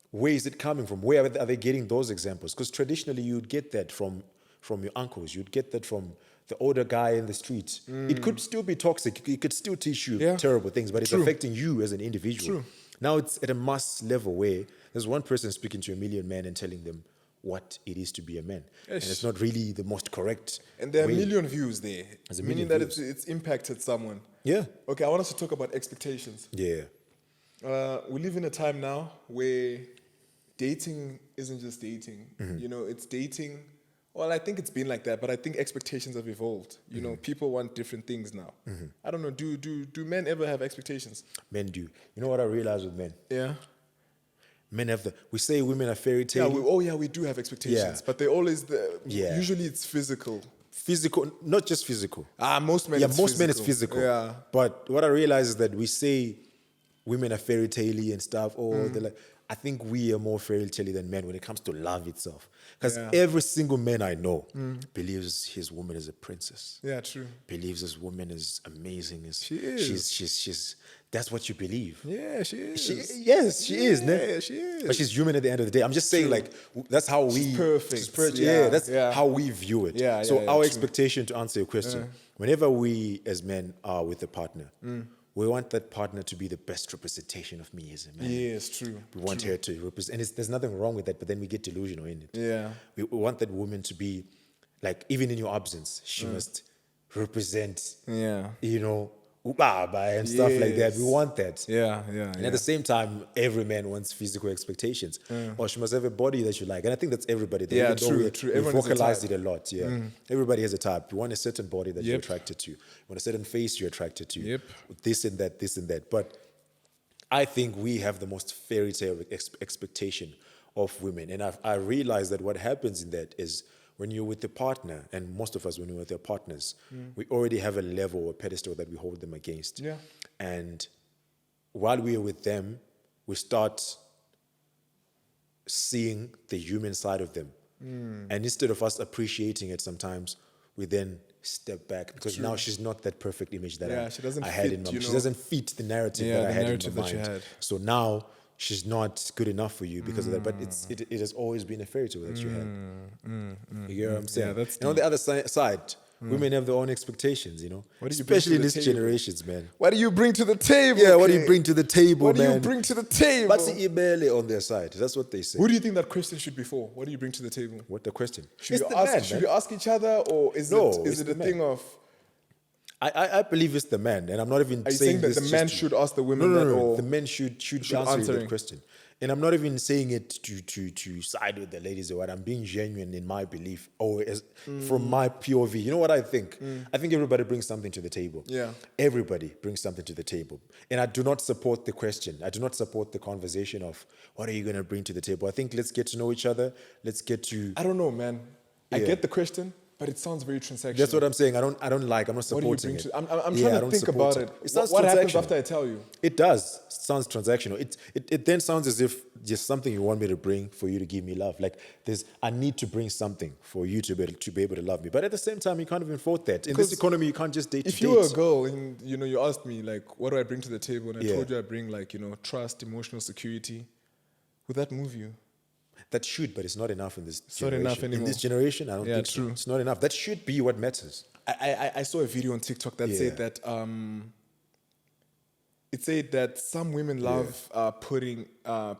where is it coming from? Where are they getting those examples? Because traditionally you'd get that from your uncles. You'd get that from the older guy in the street. It could still be toxic. It could still teach you terrible things, but it's affecting you as an individual. Now it's at a mass level where there's one person speaking to 1 million men and telling them what it is to be a man. And it's not really the most correct And there are way. 1 million views there, meaning that it's impacted someone. Yeah. Okay, I want us to talk about expectations. Yeah. We live in a time now where dating isn't just dating. You know, it's dating. Well, I think it's been like that, but I think expectations have evolved. You know, people want different things now. I don't know. Do men ever have expectations? Men do. You know what I realize with men? Yeah. men have we say women are fairy tale. We do have expectations, Yeah. but they always, Yeah. usually it's physical. Physical, not just physical. Most men. Yeah, it's most men physical. it's physical. Yeah. But what I realize is that we say women are fairy tale-y and stuff. They're like, I think we are more fairy tale than men when it comes to love itself. Because every single man I know believes his woman is a princess. Yeah, true. Believes his woman is amazing. She is. She's that's what you believe. Yeah, she is. Yes, she is. Yeah, she is. But she's human at the end of the day. I'm just saying, like, that's how She's perfect. She's perfect. Yeah, That's yeah. how we view it. Yeah, so yeah, our true. expectation, to answer your question, whenever we as men are with a partner, we want that partner to be the best representation of me as a man. Yes, true. We want her to represent, and there's nothing wrong with that, but then we get delusional in it. Yeah. We want that woman to be, like, even in your absence, she must represent, Yeah. ubaba and stuff like that. Yes. We want that. Yeah. And at the same time, every man wants physical expectations. Or she must have a body that you like. And I think that's everybody. Yeah, Even though true. We Everyone has a vocalized type. it a lot. Yeah. Everybody has a type. You want a certain body that you're Yep. attracted to. You want a certain face you're attracted to. Yep. This and that. But I think we have the most fairy tale expectation of women. And I realize that what happens in that is when you're with a partner, and most of us, when we're with our partners, we already have a level or pedestal that we hold them against. Yeah. And while we are with them, we start seeing the human side of them. And instead of us appreciating it sometimes, we then step back because now she's not that perfect image that she doesn't I had fit, in mind. you She know. doesn't fit the narrative Yeah, that I the had in narrative my that you mind. had. So now she's not good enough for you because of that. But it has always been a fairy tale that you had. You get what I'm saying? Yeah, that's and on the other side, women have their own expectations, What do you bring especially to in the these table? generations, man. What do you bring to the table? Yeah, what do you Kay? bring to the table, What man? do you bring to the table? What's the ibele on their side? That's what they say. Who do you think that question should be for? What do you bring to the table? What the question? Should, It's you the ask, man, should man. you ask each other, or is No, it it's a the man. thing of? I believe it's the man, and I'm not even Are you saying that this the just man to- should ask the women No, that, or the men should answer answering. that question. And I'm not even saying it to side with the ladies or what. I'm being genuine in my belief, or from my POV. You know what I think? I think everybody brings something to the table. Yeah. Everybody brings something to the table. And I do not support the question. I do not support the conversation of what are you going to bring to the table. I think let's get to know each other. Let's get to... I don't know, man. I Yeah. get the question, but it sounds very transactional. That's what I'm saying. I'm not What do you supporting bring it. to? I'm Yeah, trying I to don't think support about it. It sounds What happens transactional. after I tell you? It does. It sounds transactional. It then sounds as if just something you want me to bring for you to give me love. Like I need to bring something for you to be able to love me. But at the same time, you can't even afford that. In this Because economy, you can't just date If to you date. were a girl and you asked me like, what do I bring to the table, and I Yeah. told you I bring like trust, emotional security, would that move you? That should, but it's not enough in this not generation. enough In anymore. this generation, I don't Yeah, think so. true. It's not enough. That should be what matters. I saw a video on TikTok that said that it said that some women love putting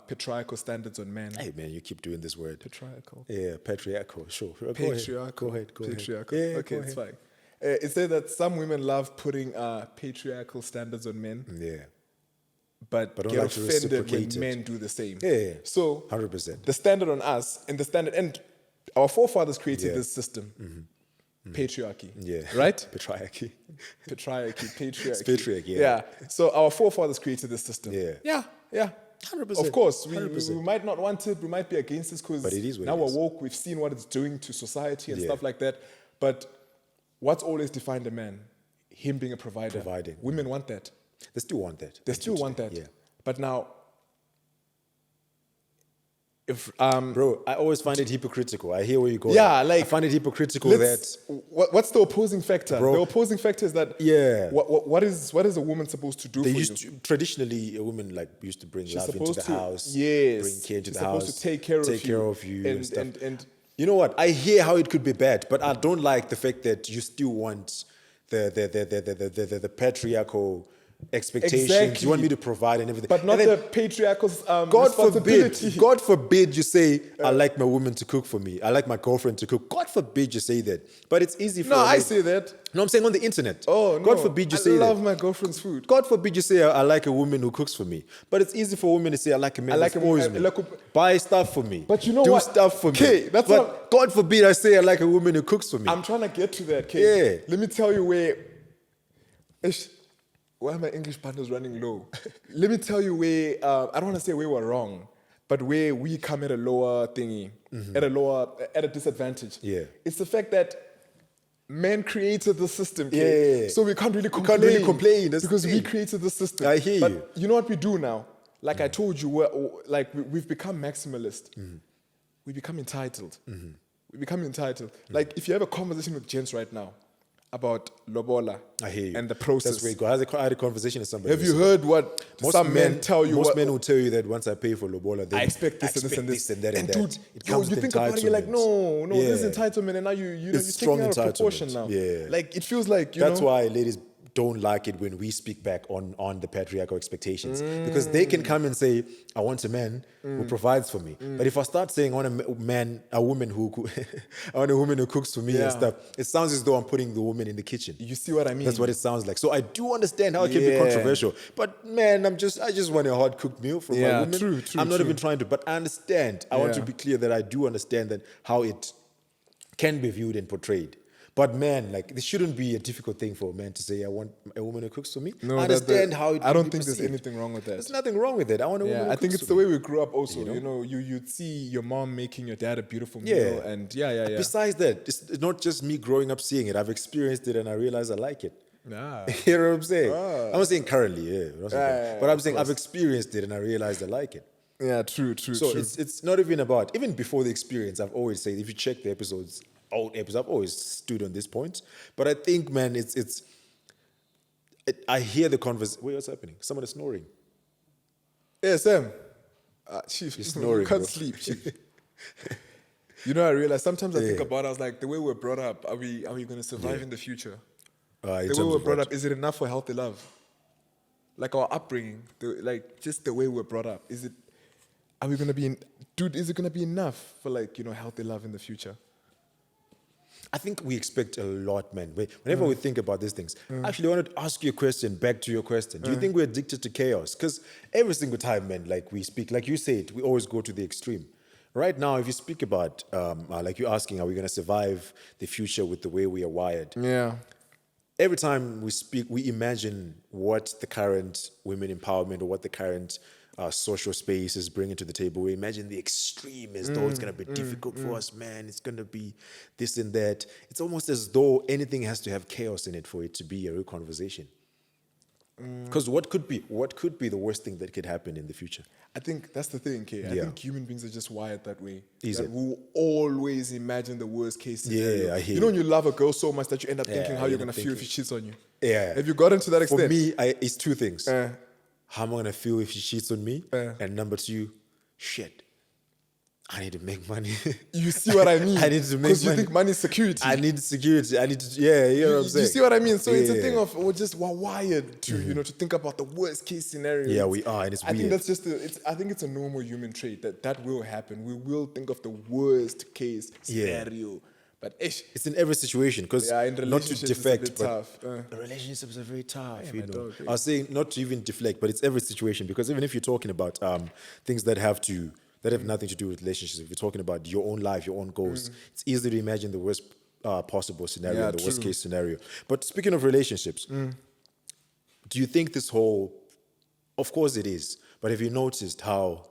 patriarchal standards on men. Hey, man, you keep doing this word. Patriarchal. Yeah, patriarchal. Sure. Patriarchal. Go ahead. Patriarchal. Yeah, okay, go it's ahead. fine. It said that some women love putting patriarchal standards on men, Yeah. but don't get like to offended when reciprocate it. men do the same. Yeah. So 100%. the standard on us and the standard, and our forefathers created Yeah. this system, patriarchy. Yeah. Right? Patriarchy. Patriarchy, patriarchy. It's patriarchy, yeah. So our forefathers created this system. Yeah. Yeah. 100%. Of course, we 100%. might not want it. We might be against this because But it is what now it we're is. woke. We've seen what it's doing to society and Yeah. stuff like that. But what's always defined a man? Him being a provider. Providing. Women want that. They still want that. They still want that. Yeah. But now, if Bro, I always find it hypocritical. I hear where you go. Yeah, I like, find it hypocritical that what's the opposing factor? Bro. The opposing factor is that Yeah. what is a woman supposed to do they for used you? to, traditionally a woman used to bring She's love into supposed the to house, yes, bring care into she's the supposed house, to take care of you and stuff. and You know what? I hear how it could be bad, but I don't like the fact that you still want the patriarchal expectations. Exactly. You want me to provide and everything, but not and then, the patriarchal's God responsibility. forbid, God forbid you say, I like my woman to cook for me. I like my girlfriend to cook. God forbid you say that. But it's easy for No, a I lady- say that. No, I'm saying on the internet. Oh, no. God forbid you say I that. love my girlfriend's food. God forbid you say, I like a woman who cooks for me. But it's easy for women to say, I like a man I like who a man- spoils me. I like Buy stuff for me. But you know Do what? stuff for Okay, me. that's but what- God forbid I say, I like a woman who cooks for me. I'm trying to get to that, Kate. Yeah. Let me tell you why my English partner's running low. Let me tell you where, I don't want to say where we're wrong, but where we come at a lower thingy, at a disadvantage. Yeah. It's the fact that men created the system. Yeah. So we can't really can't complain. really complain, that's because the we thing. created the system. I hear but you. You know what we do now? Like I told you, we've become maximalist. We become entitled. We become entitled. Like if you have a conversation with gents right now about lobola I hear you. and the process. That's where you go. I had a conversation with somebody. Have you heard what some men tell you? Most men will tell you that once I pay for lobola, then I expect this and this and that and that. dude, It comes you with think about it, you're like, entitlement. no, this is entitlement, and now you're It's taking strong out of proportion entitlement. now. Yeah. Like it feels like That's why ladies don't like it when we speak back on the patriarchal expectations, because they can come and say, I want a man who provides for me. But if I start saying I want a woman who I want a woman who cooks for me and stuff, it sounds as though I'm putting the woman in the kitchen. You see what I mean? That's what it sounds like. So I do understand how it can be controversial. But man, I just want a hard cooked meal from my woman. True, I'm not even trying to, but I understand. I want to be clear that I do understand that how it can be viewed and portrayed. But man, like this shouldn't be a difficult thing for a man to say, I want a woman who cooks for me. No, I understand how it I don't can be think there's perceived. anything wrong with that. There's nothing wrong with it. I want a woman who I think cooks it's for the me. way we grew up also. You'd see your mom making your dad a beautiful meal. Yeah. And Besides that, it's not just me growing up seeing it. I've experienced it and I realize I like it. Nah. You know what I'm saying? I'm not saying currently, but I'm saying course. I've experienced it and I realized I like it. Yeah, true. So it's not even about, even before the experience, I've always said, if you check the old episodes, I've always stood on this point. But I think, man, I hear the conversation. Wait, what's happening? Someone is snoring. Yeah, Sam. Chief, You're snoring, you can't bro. sleep, Chief. I realize sometimes I think about it, I was like, the way we're brought up, are we going to survive in the future? In The way terms we're of brought what? up, is it enough for healthy love? Like our upbringing, just the way we're brought up. Is it going to be enough for healthy love in the future? I think we expect a lot, man. Whenever we think about these things, actually, I wanted to ask you a question, back to your question. Do you think we're addicted to chaos? Because every single time, man, like we speak, like you said, we always go to the extreme. Right now, if you speak about, like you're asking, are we going to survive the future with the way we are wired? Yeah. Every time we speak, we imagine what the current women empowerment or what the current social space is bringing to the table. We imagine the extreme as though it's going to be difficult for us, man. It's going to be this and that. It's almost as though anything has to have chaos in it for it to be a real conversation. Because what could be the worst thing that could happen in the future? I think that's the thing, okay? I think human beings are just wired that way. Is that it? we'll always imagine the worst case scenario. Yeah, I hear You know when you love a girl so much that you end up thinking how you you're end going up to feel if thinking. she cheats on you. Yeah. Have you gotten to that extent? For me, it's two things. Uh. How am I going to feel if she cheats on me? And number two, shit, I need to make money. You see what I mean? I need to make money. Because you think money is security. I need security. I need to, you know what I'm saying? You see what I mean? So it's a Yeah. thing of we're wired to to think about the worst case scenario. Yeah, we are, and it's I think weird. that's just I think it's a normal human trait that will happen. We will think of the worst case scenario. But It's in every situation, because in not to relationships it's a deflect, bit but tough. the relationships are very tough. my dog, I was saying not to even deflect, but it's every situation, because even if you're talking about things that have nothing to do with relationships, if you're talking about your own life, your own goals, it's easy to imagine the worst possible scenario, Yeah, the worst true. case scenario. But speaking of relationships, do you think this whole, of course it is, but have you noticed how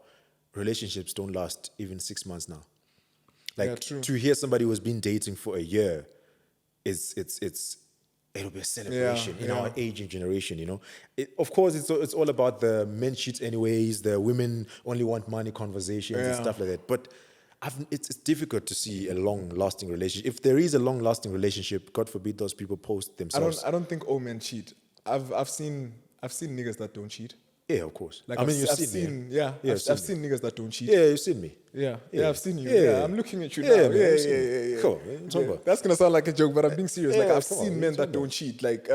relationships don't last even 6 months now? Like Yeah, true. to hear somebody who's been dating for a year, it'll be a celebration in our aging generation. Of course, it's all about the men cheat anyways, the women only want money conversations and stuff like that. But it's difficult to see a long-lasting relationship. If there is a long-lasting relationship, God forbid those people post themselves. I don't think all men cheat. I've seen niggas that don't cheat. Yeah, of course. Like you've I've seen me. yeah. Yeah, I've seen niggas that don't cheat. Yeah, you've seen me. Yeah, Yeah. I've seen you. Yeah. Yeah, I'm looking at you Yeah, now. man, Yeah, I've seen you. yeah. Cool, man. Talk about. That's gonna sound like a joke, but I'm being serious. Yeah, Like I've come on, seen man, men talk that about don't cheat. Like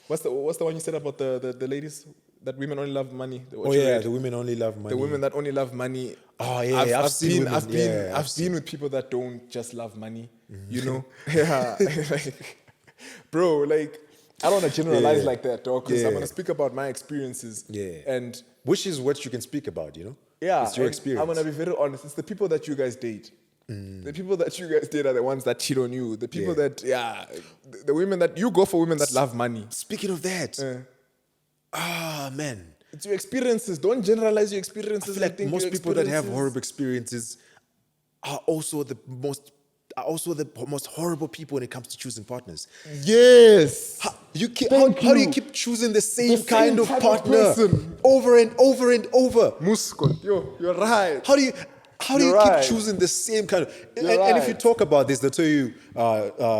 what's the one you said about the ladies that women only love money? What Oh you yeah, read? the women only love money. The women that only love money. Oh, yeah, I've seen women, I've yeah, been with people that don't just love money. You know, yeah, like, bro, like I don't want to generalize Yeah. like that, dog. Because Yeah. I'm gonna speak about my experiences. Yeah. and Which is what you can speak about, yeah, It's your and experience. I'm gonna be very honest. It's the people that you guys date. The people that you guys date are the ones that cheat on you. The people Yeah. that, the women that you go for, women that love money. Speaking of that, man. It's your experiences. Don't generalize your experiences. I feel like think most your people that have experiences- horrible experiences are also the most horrible people when it comes to choosing partners. Yes. How do you you. keep choosing the same same kind of type of partner person. over and over and over? Muskon. Yo, you're right. How do you You're right. keep choosing the same kind of? And You're if you right. talk about this, they'll tell you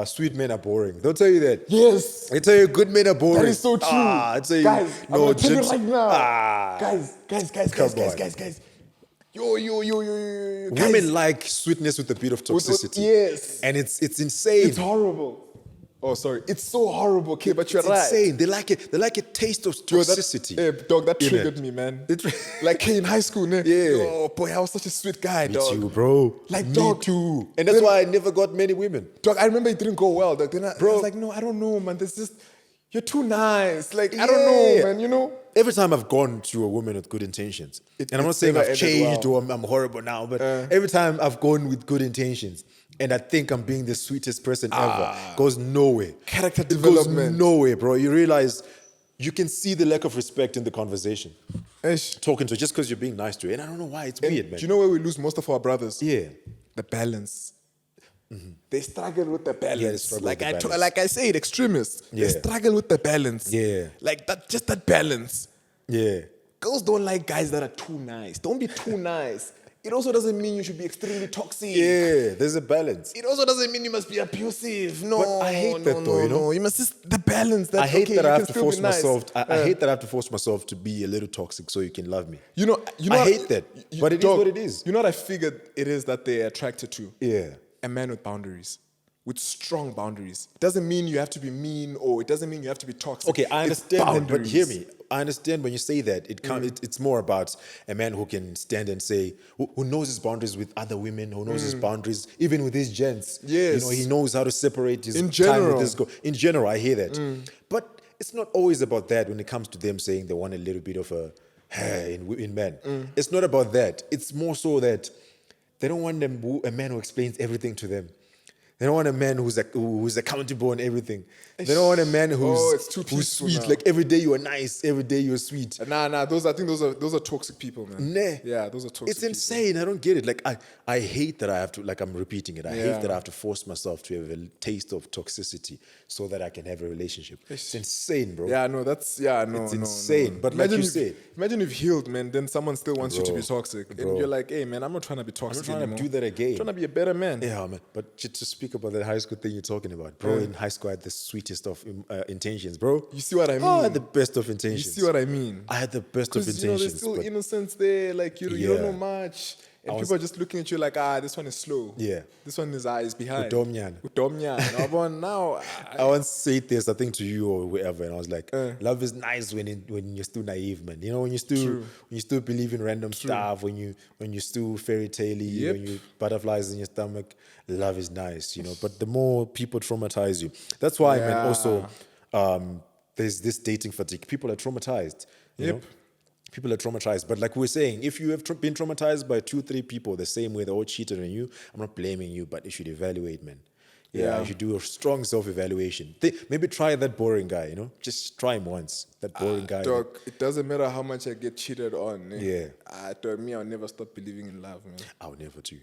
sweet men are boring. They'll tell you that. Yes. They tell you good men are boring. That is so true. I tell you, guys, I'm no, gonna tell you gyps- right now. Ah, Guys. Come on. Yo. Guys, women like sweetness with a bit of toxicity. yes. And it's insane. It's horrible. Oh, sorry. It's so horrible, okay, but you're It's right. insane. They like it. They like a taste of Yo, that- toxicity. dog, that in triggered it. me, man. It- Like, hey, in high school, ne? Yeah. Oh, boy, I was such a sweet guy, Me dog. too, bro. Like, me dog. too. And that's Then- why I never got many women. Dog, I remember it didn't go well, dog. Then I Bro. was like, no, I don't know, man. There's just, you're too nice. Like, I don't know, Yeah. man, you know? Every time I've gone to a woman with good intentions, and I'm not it's saying never I've ended changed well. or I'm horrible now, but every time I've gone with good intentions, and I think I'm being the sweetest person ever, goes nowhere. Character It development. goes nowhere, bro. You realize you can see the lack of respect in the conversation. Ish. Talking to her just because you're being nice to her. And I don't know why. It's And weird, man. do you know where we lose most of our brothers? Yeah. The balance. They struggle with the balance. Yeah, they struggle with the balance. Like I said, extremists. Yeah. They struggle with the balance. Yeah. Like that, just that balance. Yeah. Girls don't like guys that are too nice. Don't be too nice. It also doesn't mean you should be extremely toxic. Yeah. There's a balance. It also doesn't mean you must be abusive. No, But I hate that though, you know? No. You must just the balance. That I hate okay, that you I can have to still force be nice. myself. I hate that I have to force myself to be a little toxic so you can love me. You know. I hate that, but it is dog, what it is. You know what I figured it is that they're attracted to? Yeah. A man with boundaries, with strong boundaries. It doesn't mean you have to be mean or it doesn't mean you have to be toxic. Okay, I It's understand that, but boundaries. hear me. I understand when you say that. It's more about a man who can stand and say, who knows his boundaries with other women, who knows his boundaries even with his gents. Yes. You know, he knows how to separate his In time general. with his In general, I hear that. But it's not always about that when it comes to them saying they want a little bit of a in men. It's not about that. It's more so that they don't want a man who explains everything to them. They don't want a man who's accountable and everything. They don't want a man it's too who's peaceful sweet. now. Like every day you are nice, every day you're sweet. Nah. I think those are toxic people, man. Nah. Yeah, those are toxic. It's insane. I don't get it. Like I hate that I have to, like I'm repeating it. I Yeah. hate that I have to force myself to have a taste of toxicity so that I can have a relationship. It's insane, bro. People. Yeah, no, that's no. It's no, insane. no. But like you said, imagine you've healed, man. Then someone still wants you to Bro, be toxic, bro. and you're like, hey, man, I'm not trying to be I'm toxic not trying anymore. to do that again. I'm trying to be a better man. Yeah, man. But to speak about that high school thing you're talking about, bro, in high school I had the sweetest of intentions, bro. You see what I mean? I had the best of You intentions. see what I mean? I had the best of Because intentions. there's still but innocence there. Like you don't know Yeah. much, and I was- people are just looking at you like, this one is slow. Yeah. This one is behind. Udomnyana. Udomnyana. Now, I once said this, I think to you or whoever, and I was like, love is nice when you're still naive, man. You know, when you still believe in random stuff, when you still fairy tale-y, Yep. when you butterflies in your stomach, love is nice, you know. But the more people traumatize you, that's why, man. Yeah. Also, there's this dating fatigue. People are traumatized. You Yep. know? People are traumatized. But like we're saying, if you have been traumatized by 2-3 people the same way they all cheated on you, I'm not blaming you, but you should evaluate, man. Yeah, you should do a strong self-evaluation. Maybe try that boring guy, you know? Just try him once. That boring guy. dog, it doesn't matter how much I get cheated on. Eh? Yeah. Dog, me, I'll never stop believing in love, man. I'll never do.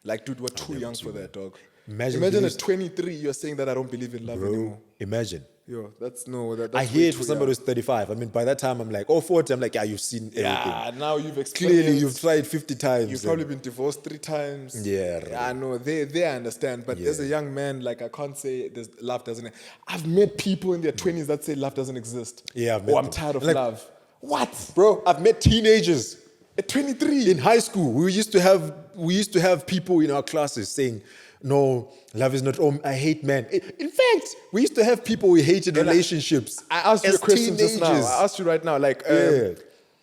Like, dude, we're too young for that, dog. Imagine Imagine these- at 23, you're saying that I don't believe in love anymore. Bro, imagine. Yo, that's no. That's I way hear it too for somebody young. who's 35. I mean, by that time, I'm like, 40, I'm like, yeah, you've seen everything. Yeah, now you've Clearly, experienced. you've tried 50 times. You've and- probably been divorced 3 times. Yeah, right. I know. They understand. But as Yeah. a young man, like I can't say love doesn't. I've met people in their 20s that say love doesn't exist. Yeah, I've met Or I'm them. tired of Like- love. What? Bro, I've met teenagers. At 23. In high school, we used to have people in our classes saying, "No, love is not all. I hate men." In fact, we used to have people who hated relationships. I asked you as a question just now. teenagers. I asked you right now, like, Yeah.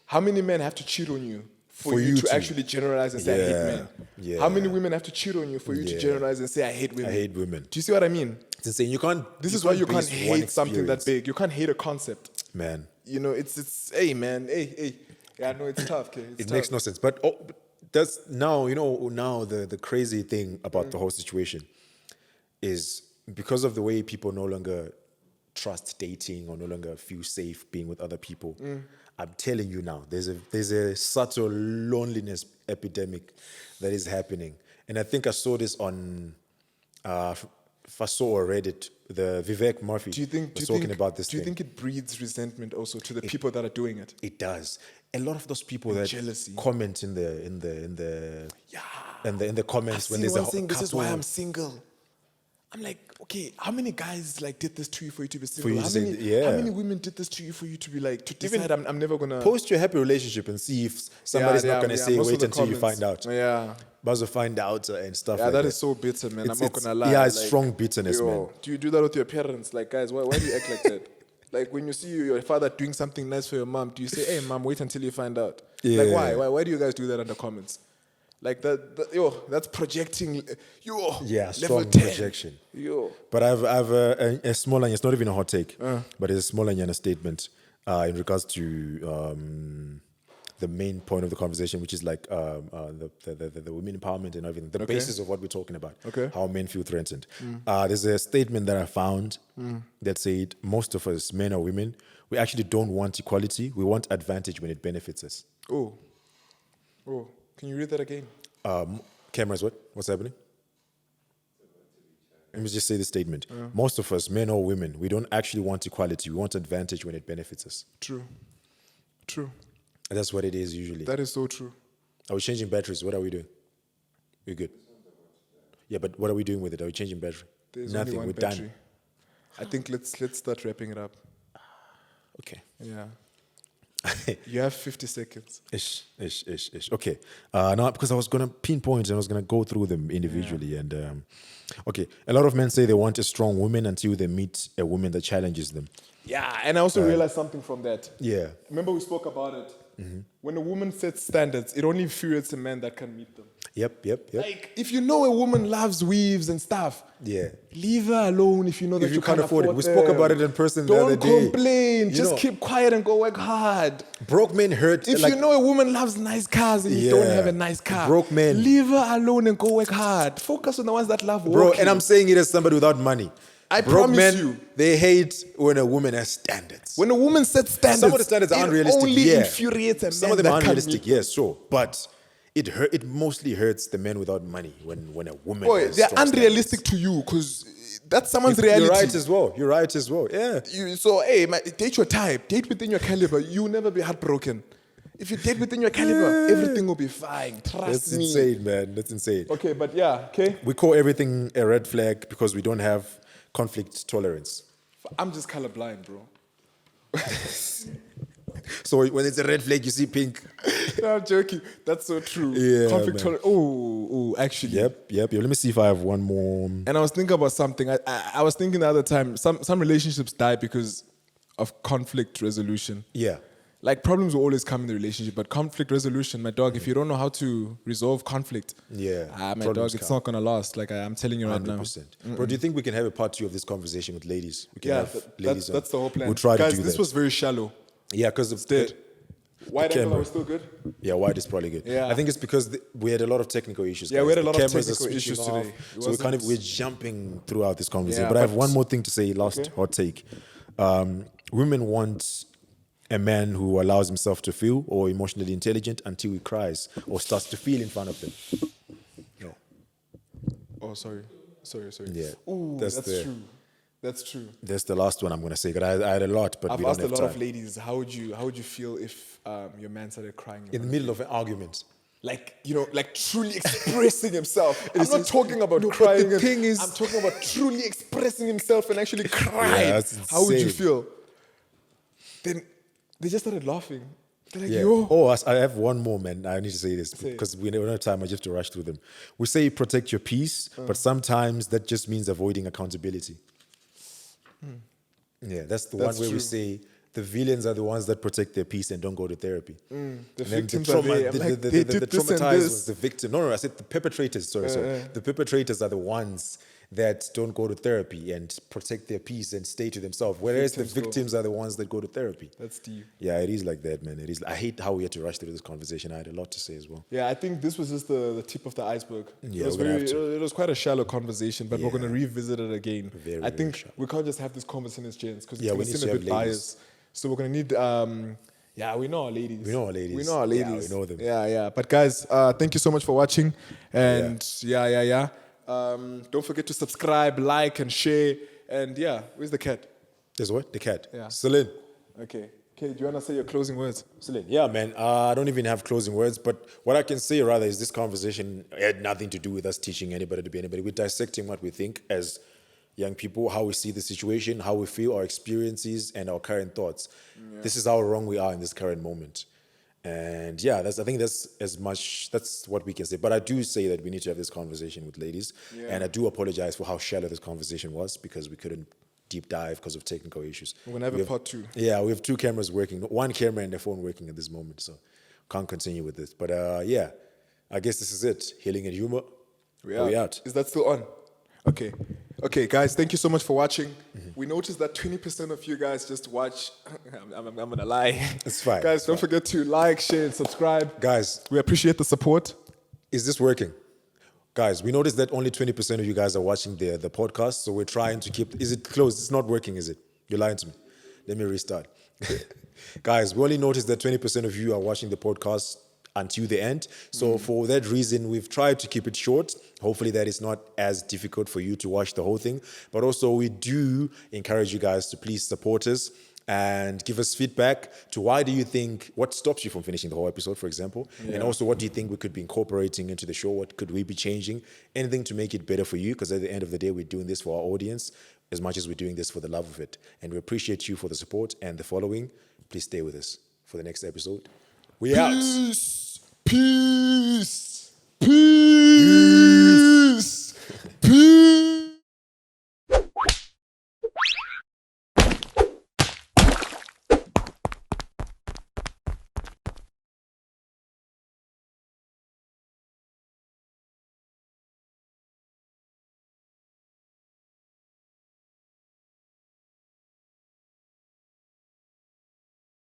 how many men have to cheat on you for you to actually generalize and say, I hate Yeah. men? Yeah. How many women have to cheat on you for you to Yeah. generalize and say, I hate women? I hate women. Do you see what I mean? It's insane. You can't. This is why you can't base one hate something that experience. big. You can't hate a concept. Man, You know, it's hey, man, hey. Yeah, I know it's tough, okay? It's it tough. makes no sense. But that's now, now the crazy thing about the whole situation is because of the way people no longer trust dating or no longer feel safe being with other people. I'm telling you now, there's a subtle loneliness epidemic that is happening. And I think I saw this on, if I saw or read it, the Vivek Murphy was talking about this Do you thing. think it breeds resentment also to the people that are doing it? It does. A lot of those people that jealousy. comment in the comments when there's a couple, this is why I'm single. I'm like, okay, how many guys like did this to you for you to be single? you to How say- many, yeah. how many women did this to you for you to be like to decide I'm never gonna post your happy relationship and see if somebody's not going to say most of wait the until you comments. find out. Yeah. But find out and stuff Yeah, like that that. is so bitter, man. I'm not It's- gonna lie. yeah, it's Like, strong bitterness, man. Do you do that with your parents? Like, guys, why do you act like that? Like, when you see your father doing something nice for your mom, do you say, hey, mom, wait until you find out? Yeah. Like, why do you guys do that in the comments? Like, that's projecting, Yeah, level strong 10. projection. Yo. But I've a small line. It's not even a hot take, but it's a small line statement in regards to the main point of the conversation, which is like the women empowerment and everything, the basis of what we're talking about, how men feel threatened. There's a statement that I found that said most of us, men or women, we actually don't want equality. We want advantage when it benefits us. Oh, can you read that again? Cameras, what's happening? Let me just say this statement. Most of us, men or women, we don't actually want equality. We want advantage when it benefits us. True. And that's what it is usually. That is so true. Are we changing batteries? What are we doing? We're good. Yeah, but what are we doing with it? Are we changing battery? There's Nothing. only one We're battery. done. I think let's start wrapping it up. Okay. Yeah. You have 50 seconds. Ish. Okay. Now, because I was going to pinpoint and I was going to go through them individually. And okay, a lot of men say they want a strong woman until they meet a woman that challenges them. Yeah, and I also realized something from that. Yeah. Remember we spoke about it? When a woman sets standards, it only infuriates a man that can meet them. Yep. Like, if you know a woman loves weaves and stuff, Yeah. leave her alone if you know that If you can't afford it. We spoke them. about it in person the other Don't day. complain. You Just know- keep quiet and go work hard. Broke men hurt. If like, you know a woman loves nice cars and you don't Yeah. have a nice car, Broke men. leave her alone and go work hard. Focus on the ones that love bro, walking. and I'm saying it as somebody without money. I Broke promise men, you. they hate when a woman has standards. When a woman sets standards, Some of the standards are it unrealistic. only Yeah. infuriates a Some man of them that are can unrealistic. meet them. Yes, sure, but it mostly hurts the men without money when a woman. Boy, has they're strong unrealistic to you because that's someone's reality. You're right as well. Yeah. So, hey, date your type, date within your caliber. You'll never be heartbroken. If you date within your caliber, everything will be fine. Trust That's me. insane, man. That's insane. Okay, but yeah, okay. We call everything a red flag because we don't have conflict tolerance. I'm just colorblind, bro. So when it's a red flag, you see pink. No, I'm joking. That's so true. Yeah, Conflict man. tolerance. Oh, actually. Yep. Let me see if I have one more. And I was thinking about something. I was thinking the other time, some relationships die because of conflict resolution. Yeah. Like, problems will always come in the relationship, but conflict resolution, my dog, if you don't know how to resolve conflict, Yeah. my Problems dog, it's come. not going to last. Like, I'm telling you right now. 100%. Bro, do you think we can have a part 2 of this conversation with ladies? We can Yeah, have ladies on. that's the whole plan. We'll try Guys, to do this that. was very shallow. Yeah, because of Dead. Wide angle, camera. are we still good? Yeah, wide is probably good. Yeah. I think it's because we had a lot of technical issues. Yeah, guys. we had a The lot of cameras are technical switching issues off, today. It So wasn't- we're jumping throughout this conversation. Yeah, but I have but- one more thing to say, last Okay. hot take. Women want a man who allows himself to feel or emotionally intelligent until he cries or starts to feel in front of them. No. Oh, sorry. Yeah. Ooh, that's true. That's true. That's the last one I'm going to say. 'Cause I had a lot, but I've we don't asked a have lot time. of ladies, how would you feel if your man started crying? In the middle of an argument. Like, like truly expressing himself. I'm is- not talking about no, but crying. the thing is- I'm talking about truly expressing himself and actually crying. that's How would you insane. feel? Then they just started laughing. They're like, Yeah. yo. Oh, I have one more, man. I need to say this Say it. because we don't have time. I just have to rush through them. We say protect your peace, but sometimes that just means avoiding accountability. Yeah, that's the That's one where we true. say the villains are the ones that protect their peace and don't go to therapy. The And then victims are there. I'm like, they did the this and traumatized this. was the victim. No, I said the perpetrators. Sorry. The perpetrators are the ones that don't go to therapy and protect their peace and stay to themselves, whereas Victims the go. victims are the ones that go to therapy. That's deep. Yeah, it is like that, man. It is. I hate how we had to rush through this conversation. I had a lot to say as well. Yeah, I think this was just the tip of the iceberg. Yeah, it was we're gonna have to. it was quite a shallow conversation, but we're Yeah. going to revisit it again. Very, I very think shallow. we can't just have this conversation as gents because Yeah, it's we going to need seem to a have bit ladies. biased. So we're going to need, yeah, we know our ladies. We know our ladies. We know our Yeah, ladies. we know them. Yeah. But guys, thank you so much for watching. And yeah. Don't forget to subscribe, like, and share. And yeah, where's the cat? There's what? The cat. Yeah. Celine. Okay, do you want to say your closing words? Celine. Yeah, man. I don't even have closing words, but what I can say rather is this conversation had nothing to do with us teaching anybody to be anybody. We're dissecting what we think as young people, how we see the situation, how we feel, our experiences, and our current thoughts. Yeah. This is how wrong we are in this current moment. And yeah, I think that's what we can say. But I do say that we need to have this conversation with ladies. Yeah. And I do apologize for how shallow this conversation was because we couldn't deep dive because of technical issues. We're going to have a part 2. Yeah, we have 2 cameras working, 1 camera and the phone working at this moment. So can't continue with this. But yeah, I guess this is it. Healing and Humor. We out. Is that still on? Okay, guys, thank you so much for watching. We noticed that 20% of you guys just watch. I'm gonna lie. It's fine. Guys, don't forget to like, share, and subscribe. Guys, we appreciate the support. Is this working? Guys, we noticed that only 20% of you guys are watching the podcast, so we're trying to keep. Is it closed? It's not working, is it? You're lying to me. Let me restart. Guys, we only noticed that 20% of you are watching the podcast until the end. So for that reason, we've tried to keep it short. Hopefully that is not as difficult for you to watch the whole thing. But also we do encourage you guys to please support us and give us feedback to what stops you from finishing the whole episode, for example. Yeah. And also what do you think we could be incorporating into the show? What could we be changing? Anything to make it better for you, because at the end of the day, we're doing this for our audience as much as we're doing this for the love of it. And we appreciate you for the support and the following. Please stay with us for the next episode. We out. Peace.